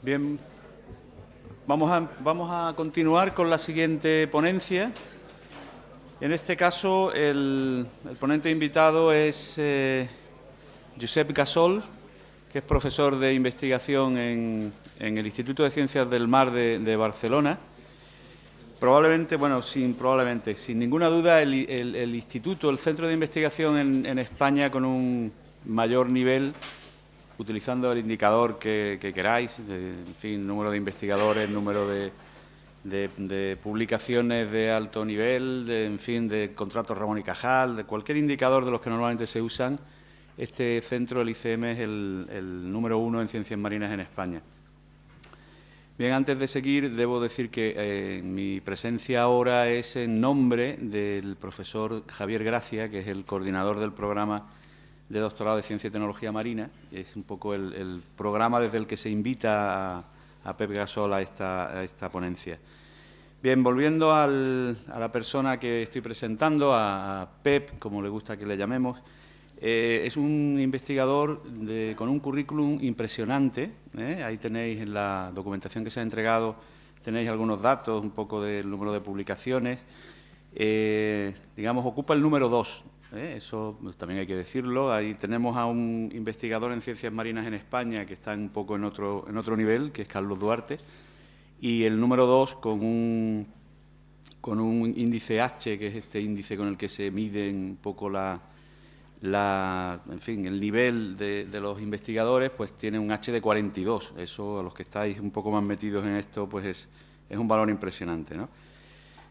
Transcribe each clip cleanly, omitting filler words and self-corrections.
Bien, vamos a continuar con la siguiente ponencia. En este caso, el ponente invitado es Josep Gassol, que es profesor de investigación en el Instituto de Ciencias del Mar de Barcelona. Sin ninguna duda, el instituto, el centro de investigación en España con un mayor nivel, utilizando el indicador que queráis, en fin, número de investigadores, número de publicaciones de alto nivel, en fin, de contratos Ramón y Cajal, de cualquier indicador de los que normalmente se usan. Este centro, el ICM, es el número 1 en ciencias marinas en España. Bien, antes de seguir, debo decir que mi presencia ahora es en nombre del profesor Javier Gracia, que es el coordinador del programa de doctorado de Ciencia y Tecnología Marina. Es un poco el programa desde el que se invita a Pep Gassol a esta ponencia. Bien, volviendo a la persona que estoy presentando, a Pep, como le gusta que le llamemos, es un investigador con un currículum impresionante. Ahí tenéis en la documentación que se ha entregado, tenéis algunos datos, un poco del número de publicaciones. Digamos, ocupa el número 2. Eso también hay que decirlo. Ahí tenemos a un investigador en ciencias marinas en España que está un poco en otro nivel, que es Carlos Duarte, y el número 2 con un índice H, que es este índice con el que se mide un poco en fin, el nivel de los investigadores, pues tiene un H de 42. Eso, a los que estáis un poco más metidos en esto, pues es un valor impresionante, ¿no?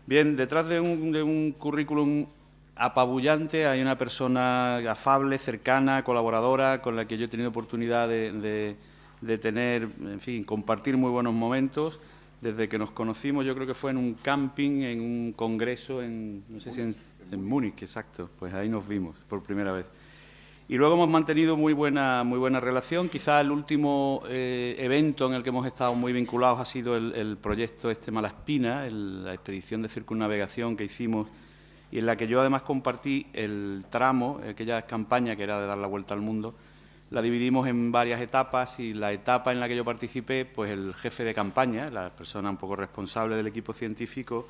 Bien, detrás de un currículum apabullante hay una persona afable, cercana, colaboradora, con la que yo he tenido oportunidad de tener, en fin, compartir muy buenos momentos. Desde que nos conocimos, yo creo que fue en un camping, en un congreso, no sé si en Múnich, exacto, pues ahí nos vimos por primera vez. Y luego hemos mantenido muy buena relación. Quizá el último evento en el que hemos estado muy vinculados ha sido el proyecto Malaspina, la expedición de circunnavegación que hicimos y en la que yo además compartí el tramo, aquella campaña que era de dar la vuelta al mundo. La dividimos en varias etapas y la etapa en la que yo participé, pues el jefe de campaña, la persona un poco responsable del equipo científico,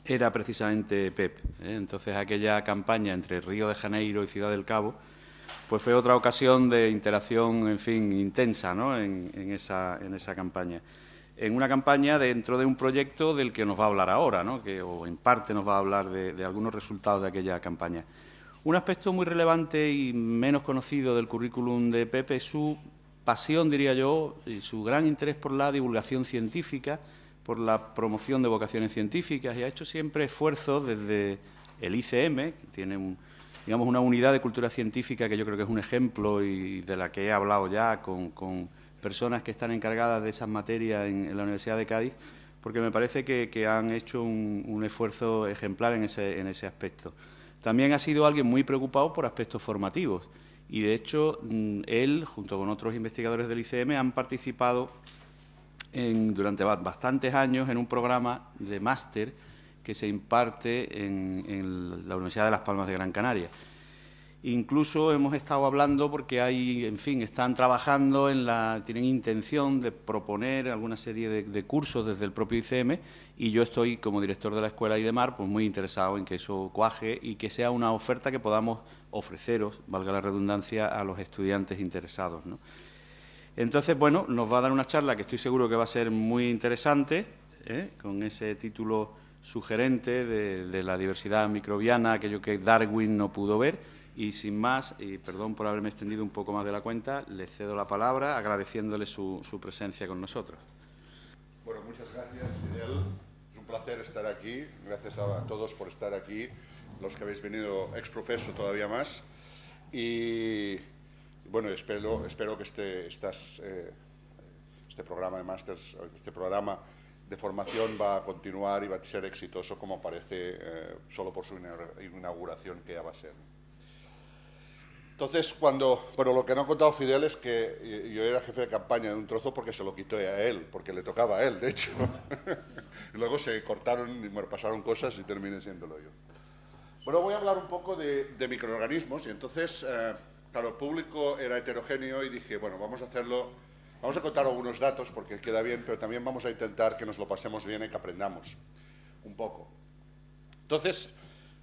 era precisamente Pep. Entonces, aquella campaña entre Río de Janeiro y Ciudad del Cabo, pues fue otra ocasión de interacción, en fin, intensa, ¿no?, en esa campaña. En una campaña dentro de un proyecto del que nos va a hablar ahora, ¿no?, o en parte nos va a hablar de algunos resultados de aquella campaña. Un aspecto muy relevante y menos conocido del currículum de Pep es su pasión, diría yo, y su gran interés por la divulgación científica, por la promoción de vocaciones científicas, y ha hecho siempre esfuerzos desde el ICM, que tiene digamos, una unidad de cultura científica que yo creo que es un ejemplo y de la que he hablado ya con personas que están encargadas de esas materias en la Universidad de Cádiz, porque me parece que han hecho un esfuerzo ejemplar en ese aspecto. También ha sido alguien muy preocupado por aspectos formativos y, de hecho, él, junto con otros investigadores del ICM, han participado durante bastantes años en un programa de máster que se imparte en la Universidad de Las Palmas de Gran Canaria. Incluso hemos estado hablando porque en fin, están trabajando tienen intención de proponer alguna serie de cursos desde el propio ICM, y yo estoy, como director de la Escuela IDEMAR, pues muy interesado en que eso cuaje y que sea una oferta que podamos ofreceros, valga la redundancia, a los estudiantes interesados, ¿no? Entonces, bueno, nos va a dar una charla que estoy seguro que va a ser muy interesante, con ese título sugerente de la diversidad microbiana, aquello que Darwin no pudo ver. Y sin más, y perdón por haberme extendido un poco más de la cuenta, le cedo la palabra agradeciéndole su presencia con nosotros. Bueno, muchas gracias, Fidel. Es un placer estar aquí. Gracias a todos por estar aquí, los que habéis venido ex profeso todavía más. Y bueno, espero que este programa de másters, este programa de formación va a continuar y va a ser exitoso, como parece solo por su inauguración, que ya va a ser. Entonces, lo que no ha contado Fidel es que yo era jefe de campaña de un trozo porque se lo quitó a él, porque le tocaba a él, de hecho. Y luego se cortaron y pasaron cosas y terminé siéndolo yo. Bueno, voy a hablar un poco de microorganismos y entonces, claro, el público era heterogéneo y dije, bueno, vamos Vamos a contar algunos datos porque queda bien, pero también vamos a intentar que nos lo pasemos bien y que aprendamos un poco. Entonces,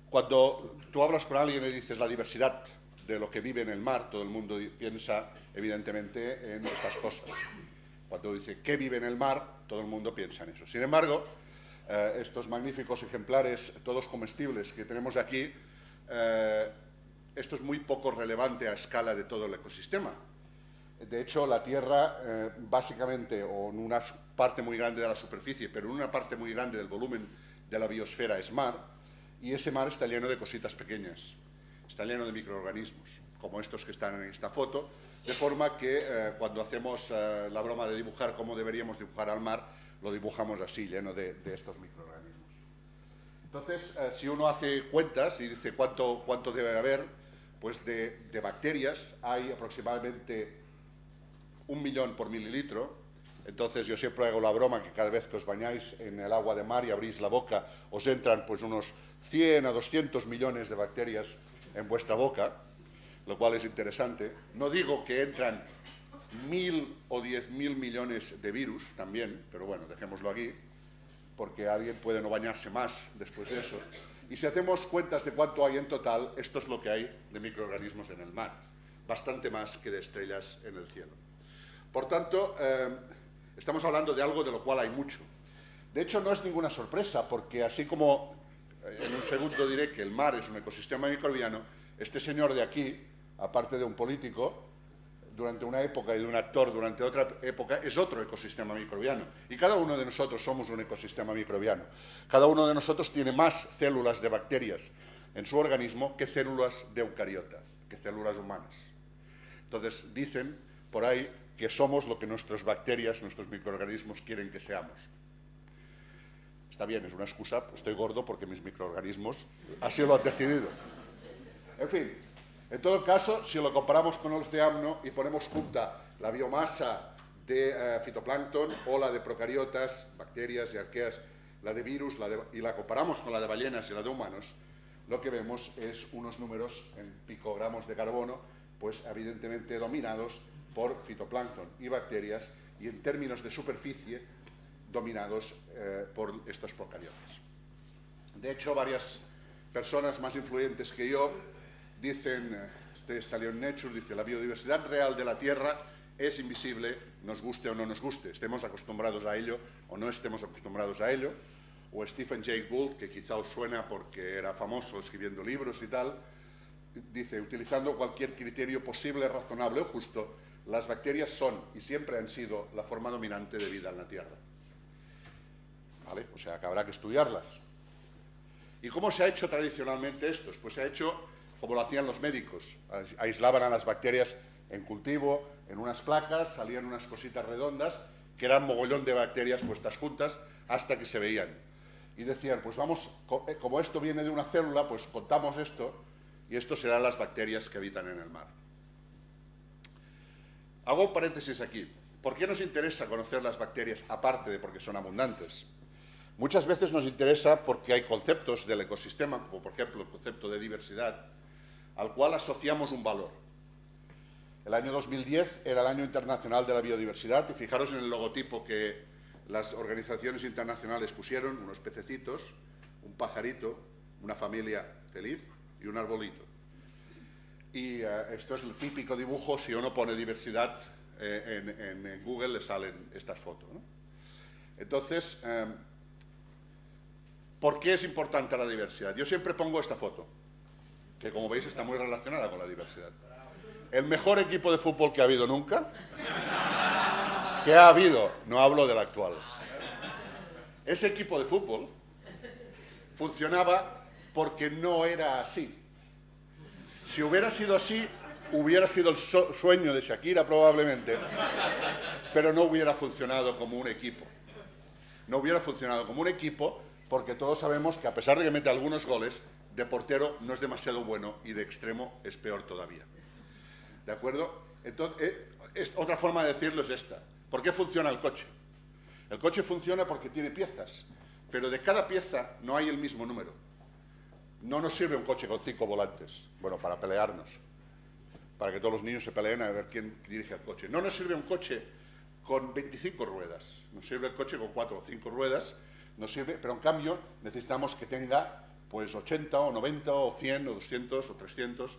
cuando tú hablas con alguien y dices la diversidad de lo que vive en el mar, todo el mundo piensa, evidentemente, en estas cosas. Cuando dice ¿qué vive en el mar?, todo el mundo piensa en eso. Sin embargo, estos magníficos ejemplares, todos comestibles que tenemos aquí, esto es muy poco relevante a escala de todo el ecosistema. De hecho, la Tierra, básicamente, o en una parte muy grande de la superficie, pero en una parte muy grande del volumen de la biosfera es mar, y ese mar está lleno de cositas pequeñas, está lleno de microorganismos, como estos que están en esta foto, de forma que cuando hacemos la broma de dibujar cómo deberíamos dibujar al mar, lo dibujamos así, lleno de estos microorganismos. Entonces, si uno hace cuentas y dice cuánto debe haber, pues de bacterias hay aproximadamente 1 millón por mililitro. Entonces yo siempre hago la broma que cada vez que os bañáis en el agua de mar y abrís la boca, os entran pues unos 100 a 200 millones de bacterias en vuestra boca, lo cual es interesante. No digo que entran 1.000 o 10.000 millones de virus también, pero bueno, dejémoslo aquí, porque alguien puede no bañarse más después de eso. Y si hacemos cuentas de cuánto hay en total, esto es lo que hay de microorganismos en el mar, bastante más que de estrellas en el cielo. Por tanto, estamos hablando de algo de lo cual hay mucho. De hecho, no es ninguna sorpresa, porque así como en un segundo diré que el mar es un ecosistema microbiano, este señor de aquí, aparte de un político, durante una época y de un actor durante otra época, es otro ecosistema microbiano. Y cada uno de nosotros somos un ecosistema microbiano. Cada uno de nosotros tiene más células de bacterias en su organismo que células de eucariota, que células humanas. Entonces, dicen por ahí que somos lo que nuestras bacterias, nuestros microorganismos quieren que seamos. Está bien, es una excusa, estoy gordo porque mis microorganismos así lo han decidido. En fin, en todo caso, si lo comparamos con el océano y ponemos junta la biomasa de fitoplancton o la de procariotas, bacterias y arqueas, la de virus, y la comparamos con la de ballenas y la de humanos, lo que vemos es unos números en picogramos de carbono, pues evidentemente dominados por fitoplancton y bacterias, y en términos de superficie, dominados por estos procariotas. De hecho, varias personas más influyentes que yo dicen, este salió en Nature, dice, la biodiversidad real de la Tierra es invisible, nos guste o no nos guste, estemos acostumbrados a ello o no estemos acostumbrados a ello. O Stephen Jay Gould, que quizá os suena porque era famoso escribiendo libros y tal, dice, utilizando cualquier criterio posible, razonable o justo, las bacterias son y siempre han sido la forma dominante de vida en la Tierra. ¿Vale? O sea, que habrá que estudiarlas. ¿Y cómo se ha hecho tradicionalmente esto? Pues se ha hecho como lo hacían los médicos. Aislaban a las bacterias en cultivo, en unas placas, salían unas cositas redondas, que eran mogollón de bacterias puestas juntas, hasta que se veían. Y decían, pues vamos, como esto viene de una célula, pues contamos esto, y esto serán las bacterias que habitan en el mar. Hago un paréntesis aquí. ¿Por qué nos interesa conocer las bacterias, aparte de porque son abundantes? Muchas veces nos interesa porque hay conceptos del ecosistema, como por ejemplo el concepto de diversidad, al cual asociamos un valor. El año 2010 era el Año Internacional de la Biodiversidad, y fijaros en el logotipo que las organizaciones internacionales pusieron, unos pececitos, un pajarito, una familia feliz y un arbolito. Y esto es el típico dibujo, si uno pone diversidad en Google le salen estas fotos, ¿no? Entonces, ¿por qué es importante la diversidad? Yo siempre pongo esta foto, que como veis está muy relacionada con la diversidad. El mejor equipo de fútbol que ha habido nunca, que ha habido, no hablo del actual. Ese equipo de fútbol funcionaba porque no era así. Si hubiera sido así, hubiera sido el sueño de Shakira probablemente, pero no hubiera funcionado como un equipo. No hubiera funcionado como un equipo porque todos sabemos que a pesar de que mete algunos goles, de portero no es demasiado bueno y de extremo es peor todavía. ¿De acuerdo? Entonces, otra forma de decirlo es esta. ¿Por qué funciona el coche? El coche funciona porque tiene piezas, pero de cada pieza no hay el mismo número. No nos sirve un coche con 5 volantes, bueno, para pelearnos, para que todos los niños se peleen a ver quién dirige el coche. No nos sirve un coche con 25 ruedas. Nos sirve el coche con 4 o 5 ruedas, nos sirve, pero en cambio necesitamos que tenga pues 80 o 90 o 100 o 200 o 300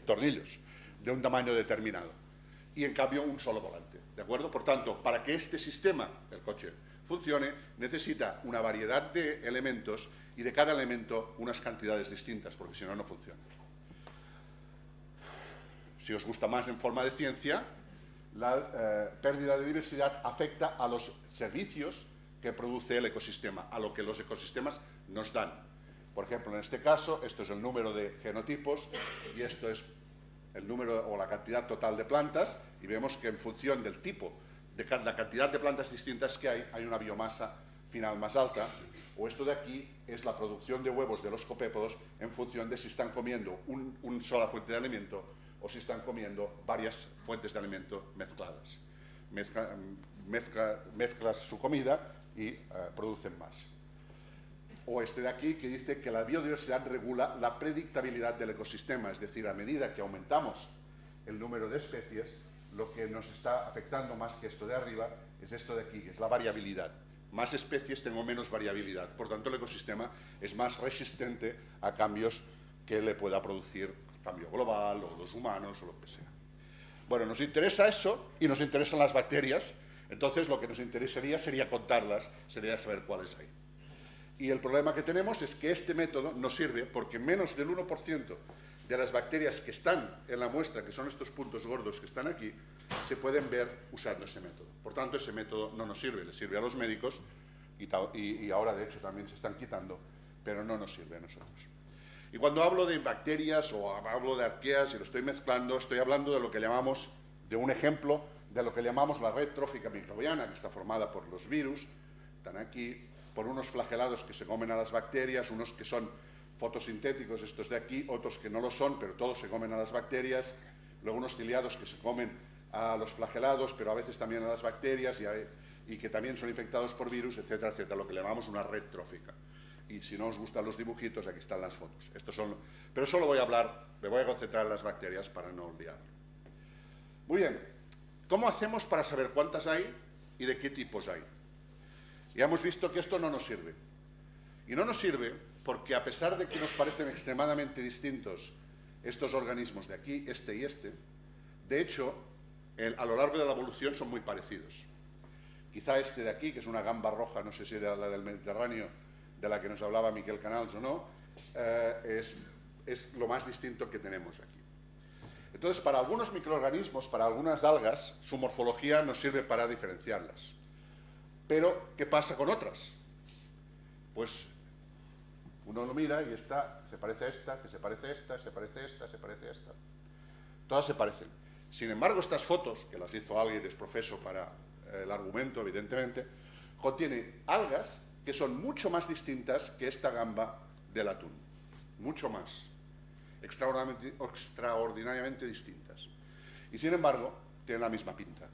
tornillos de un tamaño determinado. Y en cambio un solo volante, ¿de acuerdo? Por tanto, para que este sistema, el coche, funcione, necesita una variedad de elementos y de cada elemento unas cantidades distintas, porque si no, no funciona. Si os gusta más en forma de ciencia, la pérdida de diversidad afecta a los servicios que produce el ecosistema, a lo que los ecosistemas nos dan. Por ejemplo, en este caso, esto es el número de genotipos y esto es el número o la cantidad total de plantas, y vemos que en función del tipo, de la cantidad de plantas distintas que hay una biomasa final más alta, o esto de aquí es la producción de huevos de los copépodos en función de si están comiendo una sola fuente de alimento o si están comiendo varias fuentes de alimento mezcladas. Mezclas su comida y producen más. O este de aquí que dice que la biodiversidad regula la predictabilidad del ecosistema, es decir, a medida que aumentamos el número de especies, lo que nos está afectando más que esto de arriba es esto de aquí, que es la variabilidad. Más especies tengo menos variabilidad, por tanto el ecosistema es más resistente a cambios que le pueda producir cambio global o los humanos o lo que sea. Bueno, nos interesa eso y nos interesan las bacterias, entonces lo que nos interesaría sería contarlas, sería saber cuáles hay. Y el problema que tenemos es que este método no sirve porque menos del 1% de las bacterias que están en la muestra, que son estos puntos gordos que están aquí, se pueden ver usando ese método. Por tanto, ese método no nos sirve, le sirve a los médicos y ahora de hecho también se están quitando, pero no nos sirve a nosotros. Y cuando hablo de bacterias o hablo de arqueas y lo estoy mezclando, estoy hablando de lo que llamamos, de un ejemplo, de lo que llamamos la red trófica microbiana, que está formada por los virus, están aquí, por unos flagelados que se comen a las bacterias, unos que son fotosintéticos, estos de aquí, otros que no lo son, pero todos se comen a las bacterias, luego unos ciliados que se comen a los flagelados, pero a veces también a las bacterias y que también son infectados por virus, etcétera, etcétera, lo que llamamos una red trófica. Y si no os gustan los dibujitos, aquí están las fotos. Estos son, pero solo voy a hablar, me voy a concentrar en las bacterias para no liarlo. Muy bien, ¿cómo hacemos para saber cuántas hay y de qué tipos hay? Ya hemos visto que esto no nos sirve. Y no nos sirve porque a pesar de que nos parecen extremadamente distintos estos organismos de aquí, este y este, de hecho, a lo largo de la evolución son muy parecidos. Quizá este de aquí, que es una gamba roja, no sé si era la del Mediterráneo, de la que nos hablaba Miquel Canals o no, es lo más distinto que tenemos aquí. Entonces, para algunos microorganismos, para algunas algas, su morfología nos sirve para diferenciarlas. Pero, ¿qué pasa con otras? Pues uno lo mira y esta se parece a esta, que se parece a esta, se parece a esta, se parece a esta. Todas se parecen. Sin embargo, estas fotos, que las hizo alguien, es profeso para el argumento, evidentemente, contienen algas que son mucho más distintas que esta gamba del atún. Mucho más. Extraordinariamente distintas. Y sin embargo, tienen la misma pinta.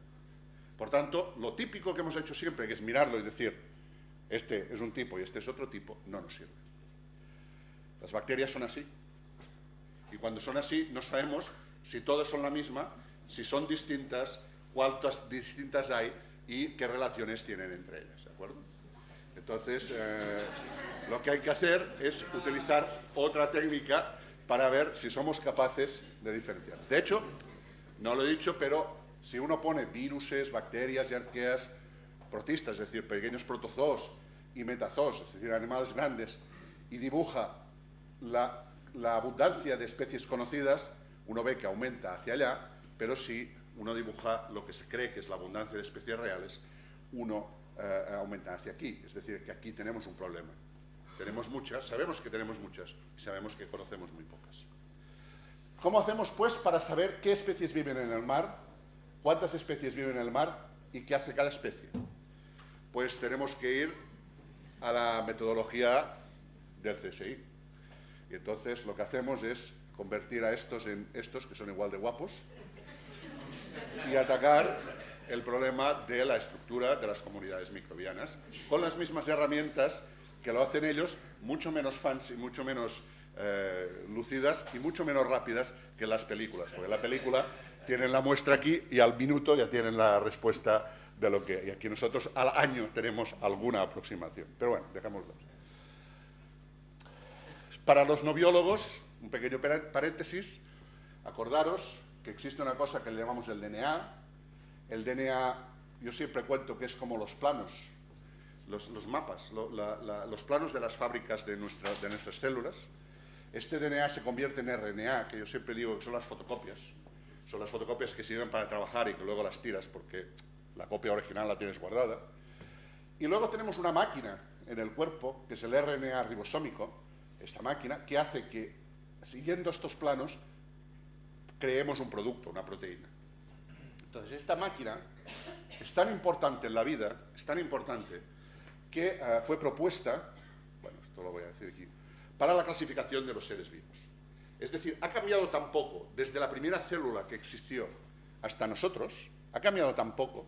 Por tanto, lo típico que hemos hecho siempre, que es mirarlo y decir, este es un tipo y este es otro tipo, no nos sirve. Las bacterias son así. Y cuando son así, no sabemos si todas son la misma, si son distintas, cuántas distintas hay y qué relaciones tienen entre ellas, ¿de acuerdo? Entonces, lo que hay que hacer es utilizar otra técnica para ver si somos capaces de diferenciarlas. De hecho, no lo he dicho, pero si uno pone viruses, bacterias y arqueas, protistas, es decir, pequeños protozoos y metazoos, es decir, animales grandes, y dibuja la abundancia de especies conocidas, uno ve que aumenta hacia allá, pero si uno dibuja lo que se cree que es la abundancia de especies reales, uno aumenta hacia aquí, es decir, que aquí tenemos un problema. Tenemos muchas, sabemos que tenemos muchas y sabemos que conocemos muy pocas. ¿Cómo hacemos, pues, para saber qué especies viven en el mar, cuántas especies viven en el mar y qué hace cada especie? Pues tenemos que ir a la metodología del CSI. Y entonces lo que hacemos es convertir a estos en estos, que son igual de guapos, y atacar el problema de la estructura de las comunidades microbianas con las mismas herramientas que lo hacen ellos, mucho menos fancy, mucho menos lúcidas y mucho menos rápidas que las películas, porque la película tienen la muestra aquí y al minuto ya tienen la respuesta de lo que... Y aquí nosotros al año tenemos alguna aproximación. Pero bueno, dejémoslo. Para los no biólogos, un pequeño paréntesis, acordaros que existe una cosa que le llamamos el DNA. El DNA, yo siempre cuento que es como los planos, los mapas, los planos de las fábricas de nuestras células. Este DNA se convierte en RNA, que yo siempre digo que son las fotocopias. Son las fotocopias que sirven para trabajar y que luego las tiras porque la copia original la tienes guardada. Y luego tenemos una máquina en el cuerpo, que es el RNA ribosómico, esta máquina, que hace que, siguiendo estos planos, creemos un producto, una proteína. Entonces, esta máquina es tan importante en la vida, es tan importante, que fue propuesta, bueno, esto lo voy a decir aquí, para la clasificación de los seres vivos. Es decir, ha cambiado tan poco, desde la primera célula que existió hasta nosotros, ha cambiado tan poco,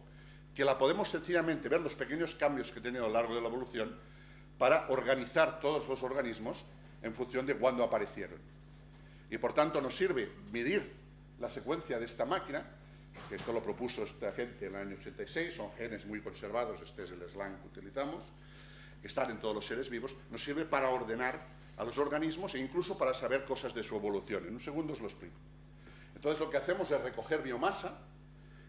que la podemos sencillamente ver los pequeños cambios que ha tenido a lo largo de la evolución para organizar todos los organismos en función de cuándo aparecieron. Y por tanto nos sirve medir la secuencia de esta máquina, que esto lo propuso esta gente en el año 86, son genes muy conservados, este es el slang que utilizamos, que están en todos los seres vivos, nos sirve para ordenar a los organismos e incluso para saber cosas de su evolución. En un segundo os lo explico. Entonces lo que hacemos es recoger biomasa,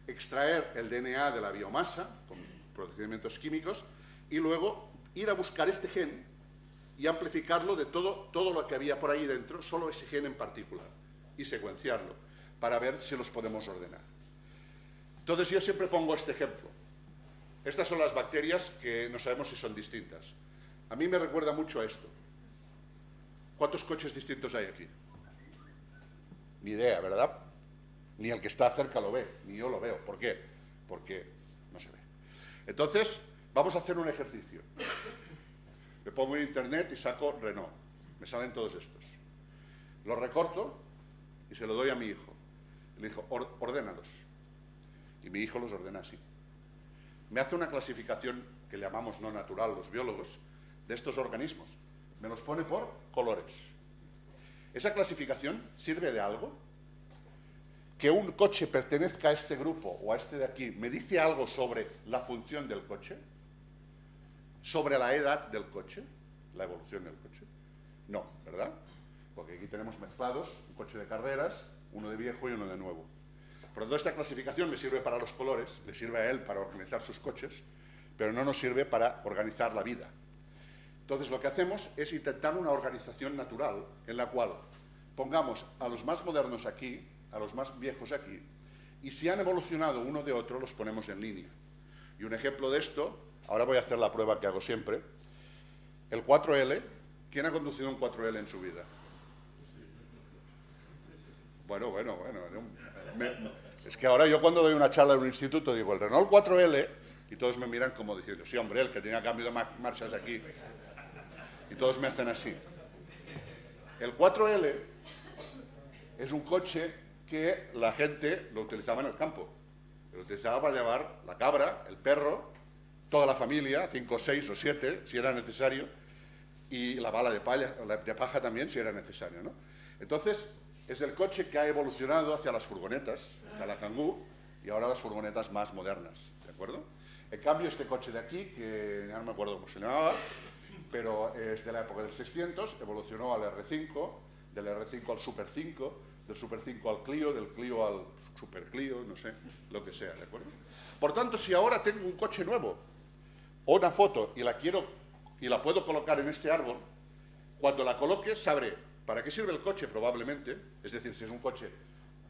extraer el DNA de la biomasa con procedimientos químicos y luego ir a buscar este gen y amplificarlo de todo lo que había por ahí dentro, solo ese gen en particular, y secuenciarlo para ver si los podemos ordenar. Entonces yo siempre pongo este ejemplo. Estas son las bacterias que no sabemos si son distintas. A mí me recuerda mucho a esto. ¿Cuántos coches distintos hay aquí? Ni idea, ¿verdad? Ni el que está cerca lo ve, ni yo lo veo. ¿Por qué? Porque no se ve. Entonces, vamos a hacer un ejercicio. Me pongo en internet y saco Renault. Me salen todos estos. Los recorto y se lo doy a mi hijo. Le digo, ordénalos. Y mi hijo los ordena así. Me hace una clasificación que le llamamos no natural, los biólogos, de estos organismos. Me los pone por colores. ¿Esa clasificación sirve de algo? ¿Que un coche pertenezca a este grupo o a este de aquí me dice algo sobre la función del coche? ¿Sobre la edad del coche? ¿La evolución del coche? No, ¿verdad? Porque aquí tenemos mezclados un coche de carreras, uno de viejo y uno de nuevo. Por lo tanto, esta clasificación me sirve para los colores, le sirve a él para organizar sus coches, pero no nos sirve para organizar la vida. Entonces, lo que hacemos es intentar una organización natural en la cual pongamos a los más modernos aquí, a los más viejos aquí, y si han evolucionado uno de otro, los ponemos en línea. Y un ejemplo de esto, ahora voy a hacer la prueba que hago siempre, el 4L, ¿quién ha conducido un 4L en su vida? Bueno, es que ahora yo cuando doy una charla en un instituto digo el Renault 4L y todos me miran como diciendo, sí, hombre, el que tenía cambio de marchas aquí. Y todos me hacen así. El 4L es un coche que la gente lo utilizaba en el campo. Lo utilizaba para llevar la cabra, el perro, toda la familia, 5, 6 o 7, si era necesario, y la bala de paja también, si era necesario, ¿no? Entonces, es el coche que ha evolucionado hacia las furgonetas, hacia la Kangoo, y ahora las furgonetas más modernas, ¿de acuerdo? En cambio, este coche de aquí, que ya no me acuerdo cómo se llamaba, pero es de la época del 600, evolucionó al R5, del R5 al Super 5, del Super 5 al Clio, del Clio al Super Clio, no sé, lo que sea, ¿de acuerdo? Por tanto, si ahora tengo un coche nuevo, o una foto, y la quiero, y la puedo colocar en este árbol, cuando la coloque, sabré para qué sirve el coche probablemente, es decir, si es un coche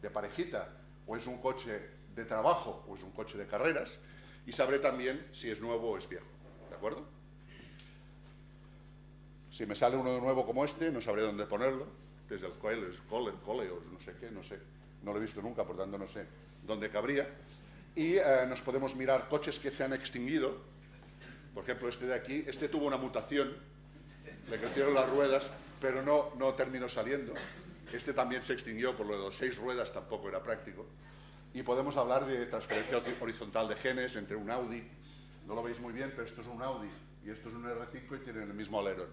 de parejita, o es un coche de trabajo, o es un coche de carreras, y sabré también si es nuevo o es viejo, ¿de acuerdo? Si me sale uno nuevo como este, no sabré dónde ponerlo, desde el Coleos, no sé qué, no sé, no lo he visto nunca, por tanto no sé dónde cabría, y nos podemos mirar coches que se han extinguido. Por ejemplo, este de aquí, este tuvo una mutación, le crecieron las ruedas, pero no terminó saliendo. Este también se extinguió, por lo de 6 ruedas tampoco era práctico. Y podemos hablar de transferencia horizontal de genes entre un Audi, no lo veis muy bien, pero esto es un Audi y esto es un R5 y tienen el mismo alerón.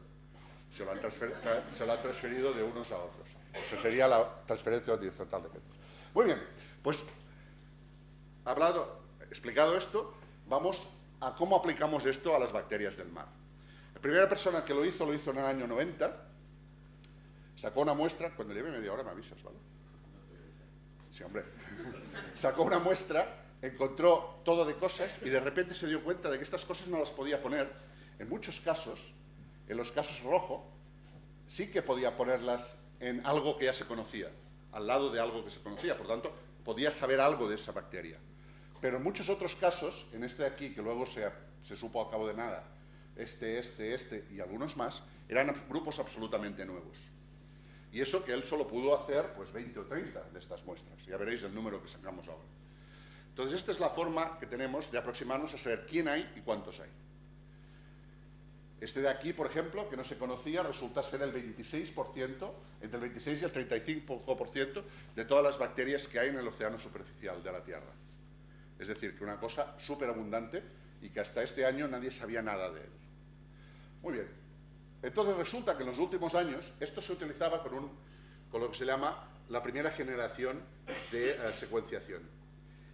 Se lo han transferido de unos a otros. Eso sería la transferencia horizontal de genes. Muy bien, Pues, explicado esto, vamos a cómo aplicamos esto a las bacterias del mar. La primera persona que lo hizo en el año 90, sacó una muestra, cuando lleve media hora me avisas, ¿vale? Sí, hombre. Sacó una muestra, encontró todo de cosas y de repente se dio cuenta de que estas cosas no las podía poner. En muchos casos, en los casos rojo, sí que podía ponerlas en algo que ya se conocía, al lado de algo que se conocía, por tanto, podía saber algo de esa bacteria. Pero en muchos otros casos, en este de aquí, que luego se supo a cabo de nada, este y algunos más, eran grupos absolutamente nuevos. Y eso que él solo pudo hacer, pues 20 o 30 de estas muestras. Ya veréis el número que sacamos ahora. Entonces, esta es la forma que tenemos de aproximarnos a saber quién hay y cuántos hay. Este de aquí, por ejemplo, que no se conocía, resulta ser el 26%, entre el 26 y el 35% de todas las bacterias que hay en el océano superficial de la Tierra. Es decir, que una cosa súper abundante y que hasta este año nadie sabía nada de él. Muy bien. Entonces resulta que en los últimos años esto se utilizaba con lo que se llama la primera generación de secuenciación.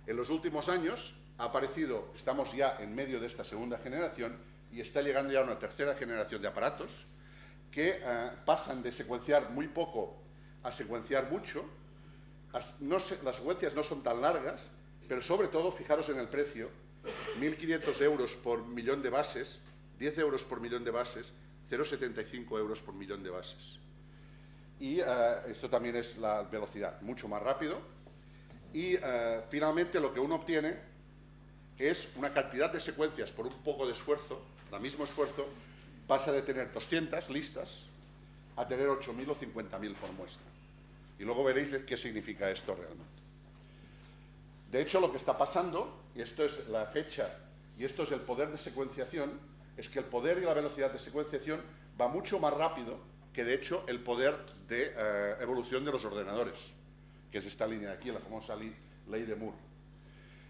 En los últimos años ha aparecido, estamos ya en medio de esta segunda generación y está llegando ya una tercera generación de aparatos que pasan de secuenciar muy poco a secuenciar mucho. Las secuencias no son tan largas, pero sobre todo, fijaros en el precio, 1.500 euros por millón de bases, 10 euros por millón de bases, 0,75 euros por millón de bases. Y esto también es la velocidad, mucho más rápido. Y finalmente lo que uno obtiene es una cantidad de secuencias por un poco de esfuerzo, el mismo esfuerzo, pasa de tener 200 listas a tener 8.000 o 50.000 por muestra. Y luego veréis qué significa esto realmente. De hecho, lo que está pasando, y esto es la fecha, y esto es el poder de secuenciación, es que el poder y la velocidad de secuenciación va mucho más rápido que, de hecho, el poder de evolución de los ordenadores, que es esta línea de aquí, la famosa ley de Moore.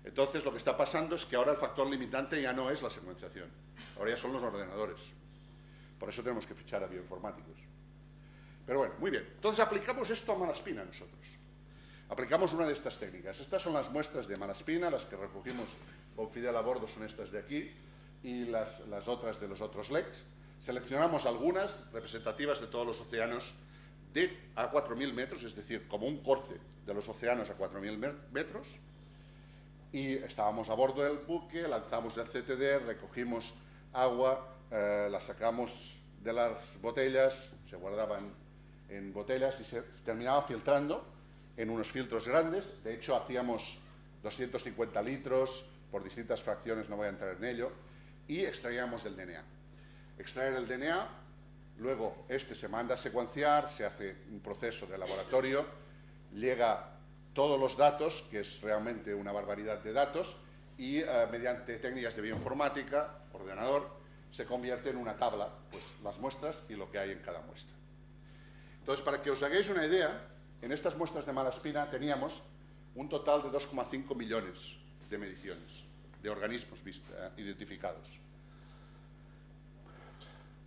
Entonces, lo que está pasando es que ahora el factor limitante ya no es la secuenciación, ahora ya son los ordenadores. Por eso tenemos que fichar a bioinformáticos. Pero bueno, muy bien. Entonces, aplicamos esto a Malaspina nosotros. Aplicamos una de estas técnicas. Estas son las muestras de Malaspina, las que recogimos con Fidel a bordo son estas de aquí, y las otras de los otros LECs. Seleccionamos algunas representativas de todos los océanos a 4.000 metros, es decir, como un corte de los océanos a 4.000 metros, y estábamos a bordo del buque, lanzamos el CTD, recogimos agua, la sacamos de las botellas, se guardaban en botellas y se terminaba filtrando en unos filtros grandes. De hecho, hacíamos 250 litros por distintas fracciones, no voy a entrar en ello, y extraíamos del DNA. Extraer el DNA, luego se manda a secuenciar, se hace un proceso de laboratorio, llega todos los datos, que es realmente una barbaridad de datos, y mediante técnicas de bioinformática, ordenador, se convierte en una tabla, pues las muestras y lo que hay en cada muestra. Entonces, para que os hagáis una idea, en estas muestras de Malaspina teníamos un total de 2,5 millones de mediciones, de organismos identificados.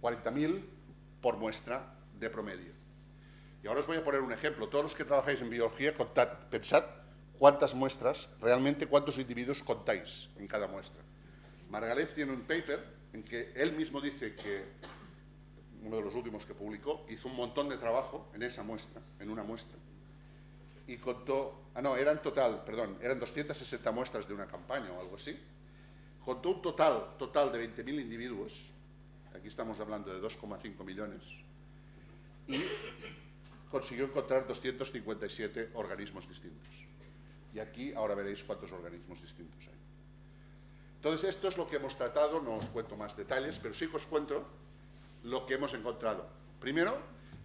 40.000 por muestra de promedio. Y ahora os voy a poner un ejemplo. Todos los que trabajáis en biología, pensad cuántas muestras, realmente cuántos individuos contáis en cada muestra. Margalef tiene un paper en que él mismo dice que, uno de los últimos que publicó, hizo un montón de trabajo en esa muestra, en una muestra, y contó, eran 260 muestras de una campaña o algo así, contó un total de 20.000 individuos, aquí estamos hablando de 2,5 millones, y consiguió encontrar 257 organismos distintos. Y aquí ahora veréis cuántos organismos distintos hay. Entonces, esto es lo que hemos tratado, no os cuento más detalles, pero sí que os cuento lo que hemos encontrado. Primero,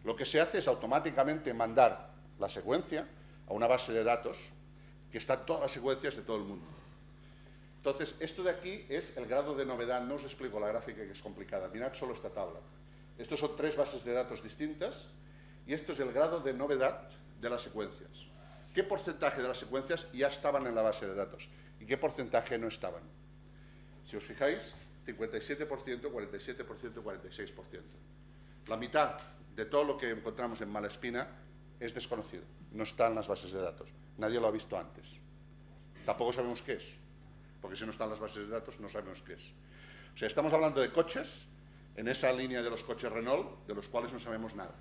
lo que se hace es automáticamente mandar la secuencia a una base de datos que están todas las secuencias de todo el mundo. Entonces, esto de aquí es el grado de novedad. No os explico la gráfica, que es complicada. Mirad solo esta tabla. Estos son 3 bases de datos distintas y esto es el grado de novedad de las secuencias. ¿Qué porcentaje de las secuencias ya estaban en la base de datos y qué porcentaje no estaban? Si os fijáis, 57%, 47%, 46%. La mitad de todo lo que encontramos en Malaspina es desconocido, no está en las bases de datos, nadie lo ha visto antes. Tampoco sabemos qué es, porque si no está en las bases de datos no sabemos qué es. O sea, estamos hablando de coches, en esa línea de los coches Renault, de los cuales no sabemos nada.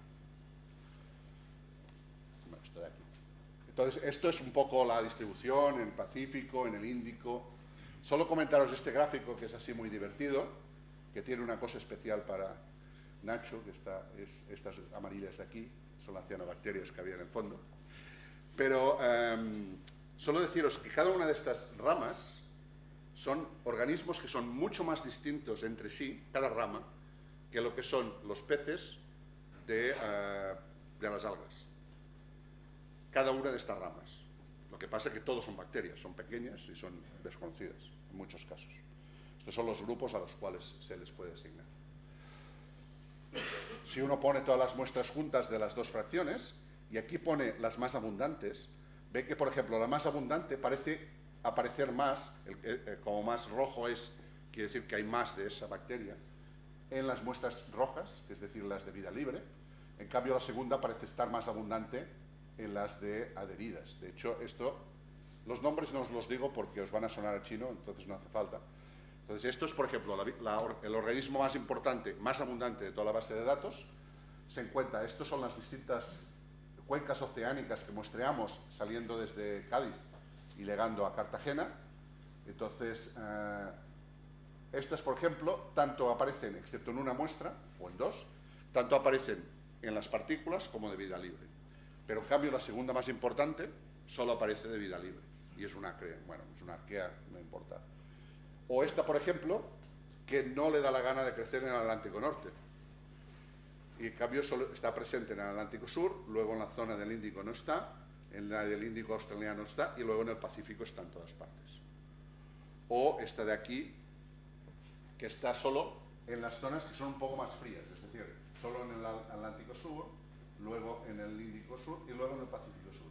Bueno, esto de aquí. Entonces, esto es un poco la distribución en el Pacífico, en el Índico. Solo comentaros este gráfico, que es así muy divertido, que tiene una cosa especial para Nacho, que estas amarillas de aquí, son las cianobacterias que había en el fondo. Pero solo deciros que cada una de estas ramas son organismos que son mucho más distintos entre sí, cada rama, que lo que son los peces de las algas. Cada una de estas ramas. Lo que pasa es que todos son bacterias, son pequeñas y son desconocidas, en muchos casos. Estos son los grupos a los cuales se les puede asignar. Si uno pone todas las muestras juntas de las dos fracciones, y aquí pone las más abundantes, ve que, por ejemplo, la más abundante parece aparecer más, como más rojo es, quiere decir que hay más de esa bacteria, en las muestras rojas, es decir, las de vida libre. En cambio, la segunda parece estar más abundante en las de adheridas. De hecho, los nombres no os los digo porque os van a sonar a chino, entonces no hace falta. Entonces, esto es, por ejemplo, el organismo más importante, más abundante de toda la base de datos. Se encuentra, estos son las distintas cuencas oceánicas que muestreamos saliendo desde Cádiz y llegando a Cartagena. Entonces, estas, por ejemplo, tanto aparecen, excepto en una muestra, o en dos, tanto aparecen en las partículas como de vida libre. Pero en cambio la segunda más importante solo aparece de vida libre. Y es una arquea, no importa. O esta, por ejemplo, que no le da la gana de crecer en el Atlántico Norte. Y en cambio solo está presente en el Atlántico Sur, luego en la zona del Índico no está, en la del Índico australiano está, y luego en el Pacífico está en todas partes. O esta de aquí, que está solo en las zonas que son un poco más frías, es decir, solo en el Atlántico Sur, luego en el Índico Sur y luego en el Pacífico Sur.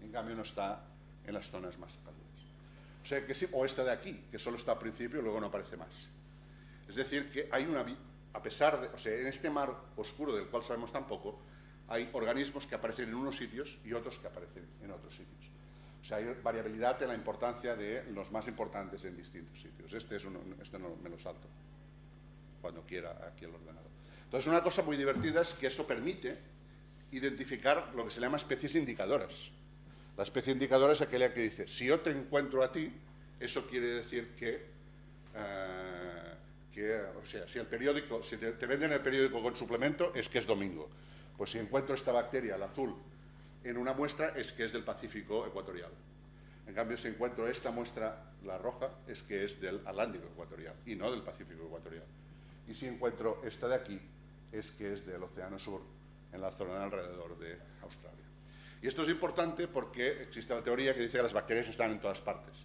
En cambio no está en las zonas más cálidas. O sea que sí, o esta de aquí, que solo está al principio y luego no aparece más. Es decir, que hay a pesar de, o sea, en este mar oscuro del cual sabemos tan poco, hay organismos que aparecen en unos sitios y otros que aparecen en otros sitios. O sea, hay variabilidad en la importancia de los más importantes en distintos sitios. Este no me lo salto cuando quiera aquí el ordenador. Entonces, una cosa muy divertida es que eso permite identificar lo que se llama especies indicadoras. La especie indicadora es aquella que dice, si yo te encuentro a ti, eso quiere decir o sea, si el periódico, si te venden el periódico con suplemento, es que es domingo. Pues si encuentro esta bacteria, la azul, en una muestra, es que es del Pacífico ecuatorial. En cambio, si encuentro esta muestra, la roja, es que es del Atlántico ecuatorial y no del Pacífico ecuatorial. Y si encuentro esta de aquí, es que es del Océano Sur, en la zona alrededor de Australia. Y esto es importante porque existe la teoría que dice que las bacterias están en todas partes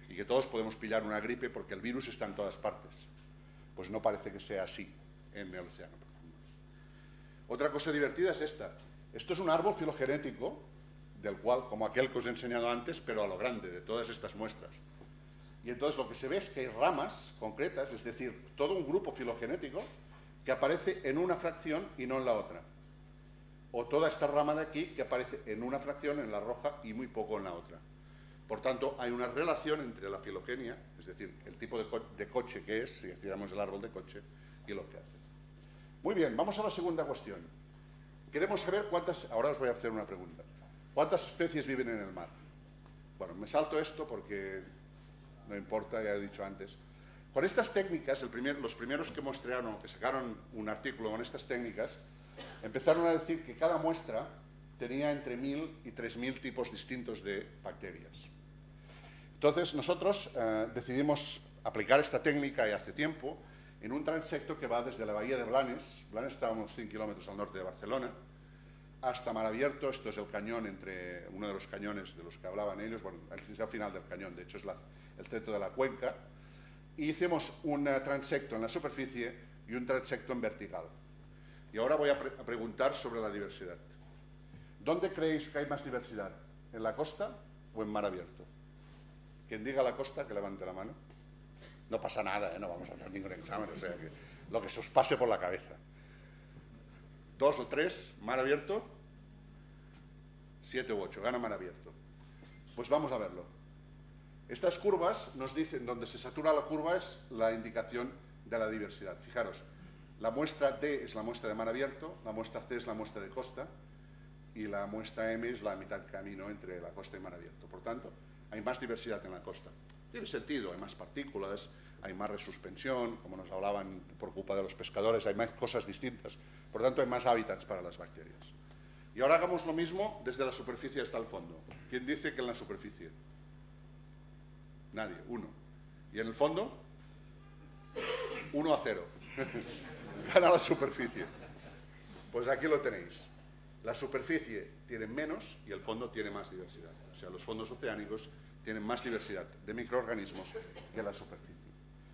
y que todos podemos pillar una gripe porque el virus está en todas partes. Pues no parece que sea así en el océano profundo. Otra cosa divertida es esta. Esto es un árbol filogenético, del cual, como aquel que os he enseñado antes, pero a lo grande, de todas estas muestras. Y entonces lo que se ve es que hay ramas concretas, es decir, todo un grupo filogenético que aparece en una fracción y no en la otra. O toda esta rama de aquí que aparece en una fracción, en la roja, y muy poco en la otra. Por tanto, hay una relación entre la filogenia, es decir, el tipo de coche que es, si hiciéramos el árbol de coche, y lo que hace. Muy bien, vamos a la segunda cuestión. Queremos saber cuántas, ahora os voy a hacer una pregunta. ¿Cuántas especies viven en el mar? Bueno, me salto esto porque no importa, ya he dicho antes. Con estas técnicas, los primeros que mostraron, que sacaron un artículo con estas técnicas, empezaron a decir que cada muestra tenía entre 1000 y 3000 tipos distintos de bacterias. Entonces, nosotros decidimos aplicar esta técnica ya hace tiempo en un transecto que va desde la bahía de Blanes. Blanes está a unos 100 kilómetros al norte de Barcelona, hasta Mar Abierto. Esto es el cañón, uno de los cañones de los que hablaban ellos, bueno, es al final del cañón, de hecho es el centro de la cuenca. Y hicimos un transecto en la superficie y un transecto en vertical. Y ahora voy a preguntar sobre la diversidad. ¿Dónde creéis que hay más diversidad? ¿En la costa o en mar abierto? Quien diga la costa, que levante la mano. No pasa nada, no vamos a hacer ningún examen, o sea, que lo que se os pase por la cabeza. 2 o 3, mar abierto. 7 u 8, gana mar abierto. Pues vamos a verlo. Estas curvas nos dicen, donde se satura la curva es la indicación de la diversidad. Fijaros, la muestra D es la muestra de mar abierto, la muestra C es la muestra de costa y la muestra M es la mitad de camino entre la costa y mar abierto. Por tanto, hay más diversidad en la costa. Tiene sentido, hay más partículas, hay más resuspensión, como nos hablaban por culpa de los pescadores, hay más cosas distintas. Por tanto, hay más hábitats para las bacterias. Y ahora hagamos lo mismo desde la superficie hasta el fondo. ¿Quién dice que en la superficie? Nadie, 1. ¿Y en el fondo? 1-0. Gana la superficie. Pues aquí lo tenéis. La superficie tiene menos y el fondo tiene más diversidad. O sea, los fondos oceánicos tienen más diversidad de microorganismos que la superficie.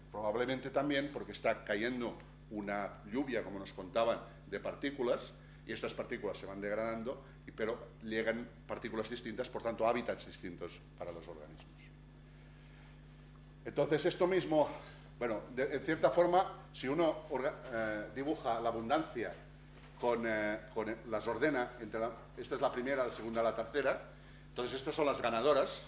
Probablemente también porque está cayendo una lluvia, como nos contaban, de partículas, y estas partículas se van degradando, pero llegan partículas distintas, por tanto, hábitats distintos para los organismos. Entonces, esto mismo, bueno, en cierta forma, si uno dibuja la abundancia las ordena, esta es la primera, la segunda, la tercera, entonces estas son las ganadoras,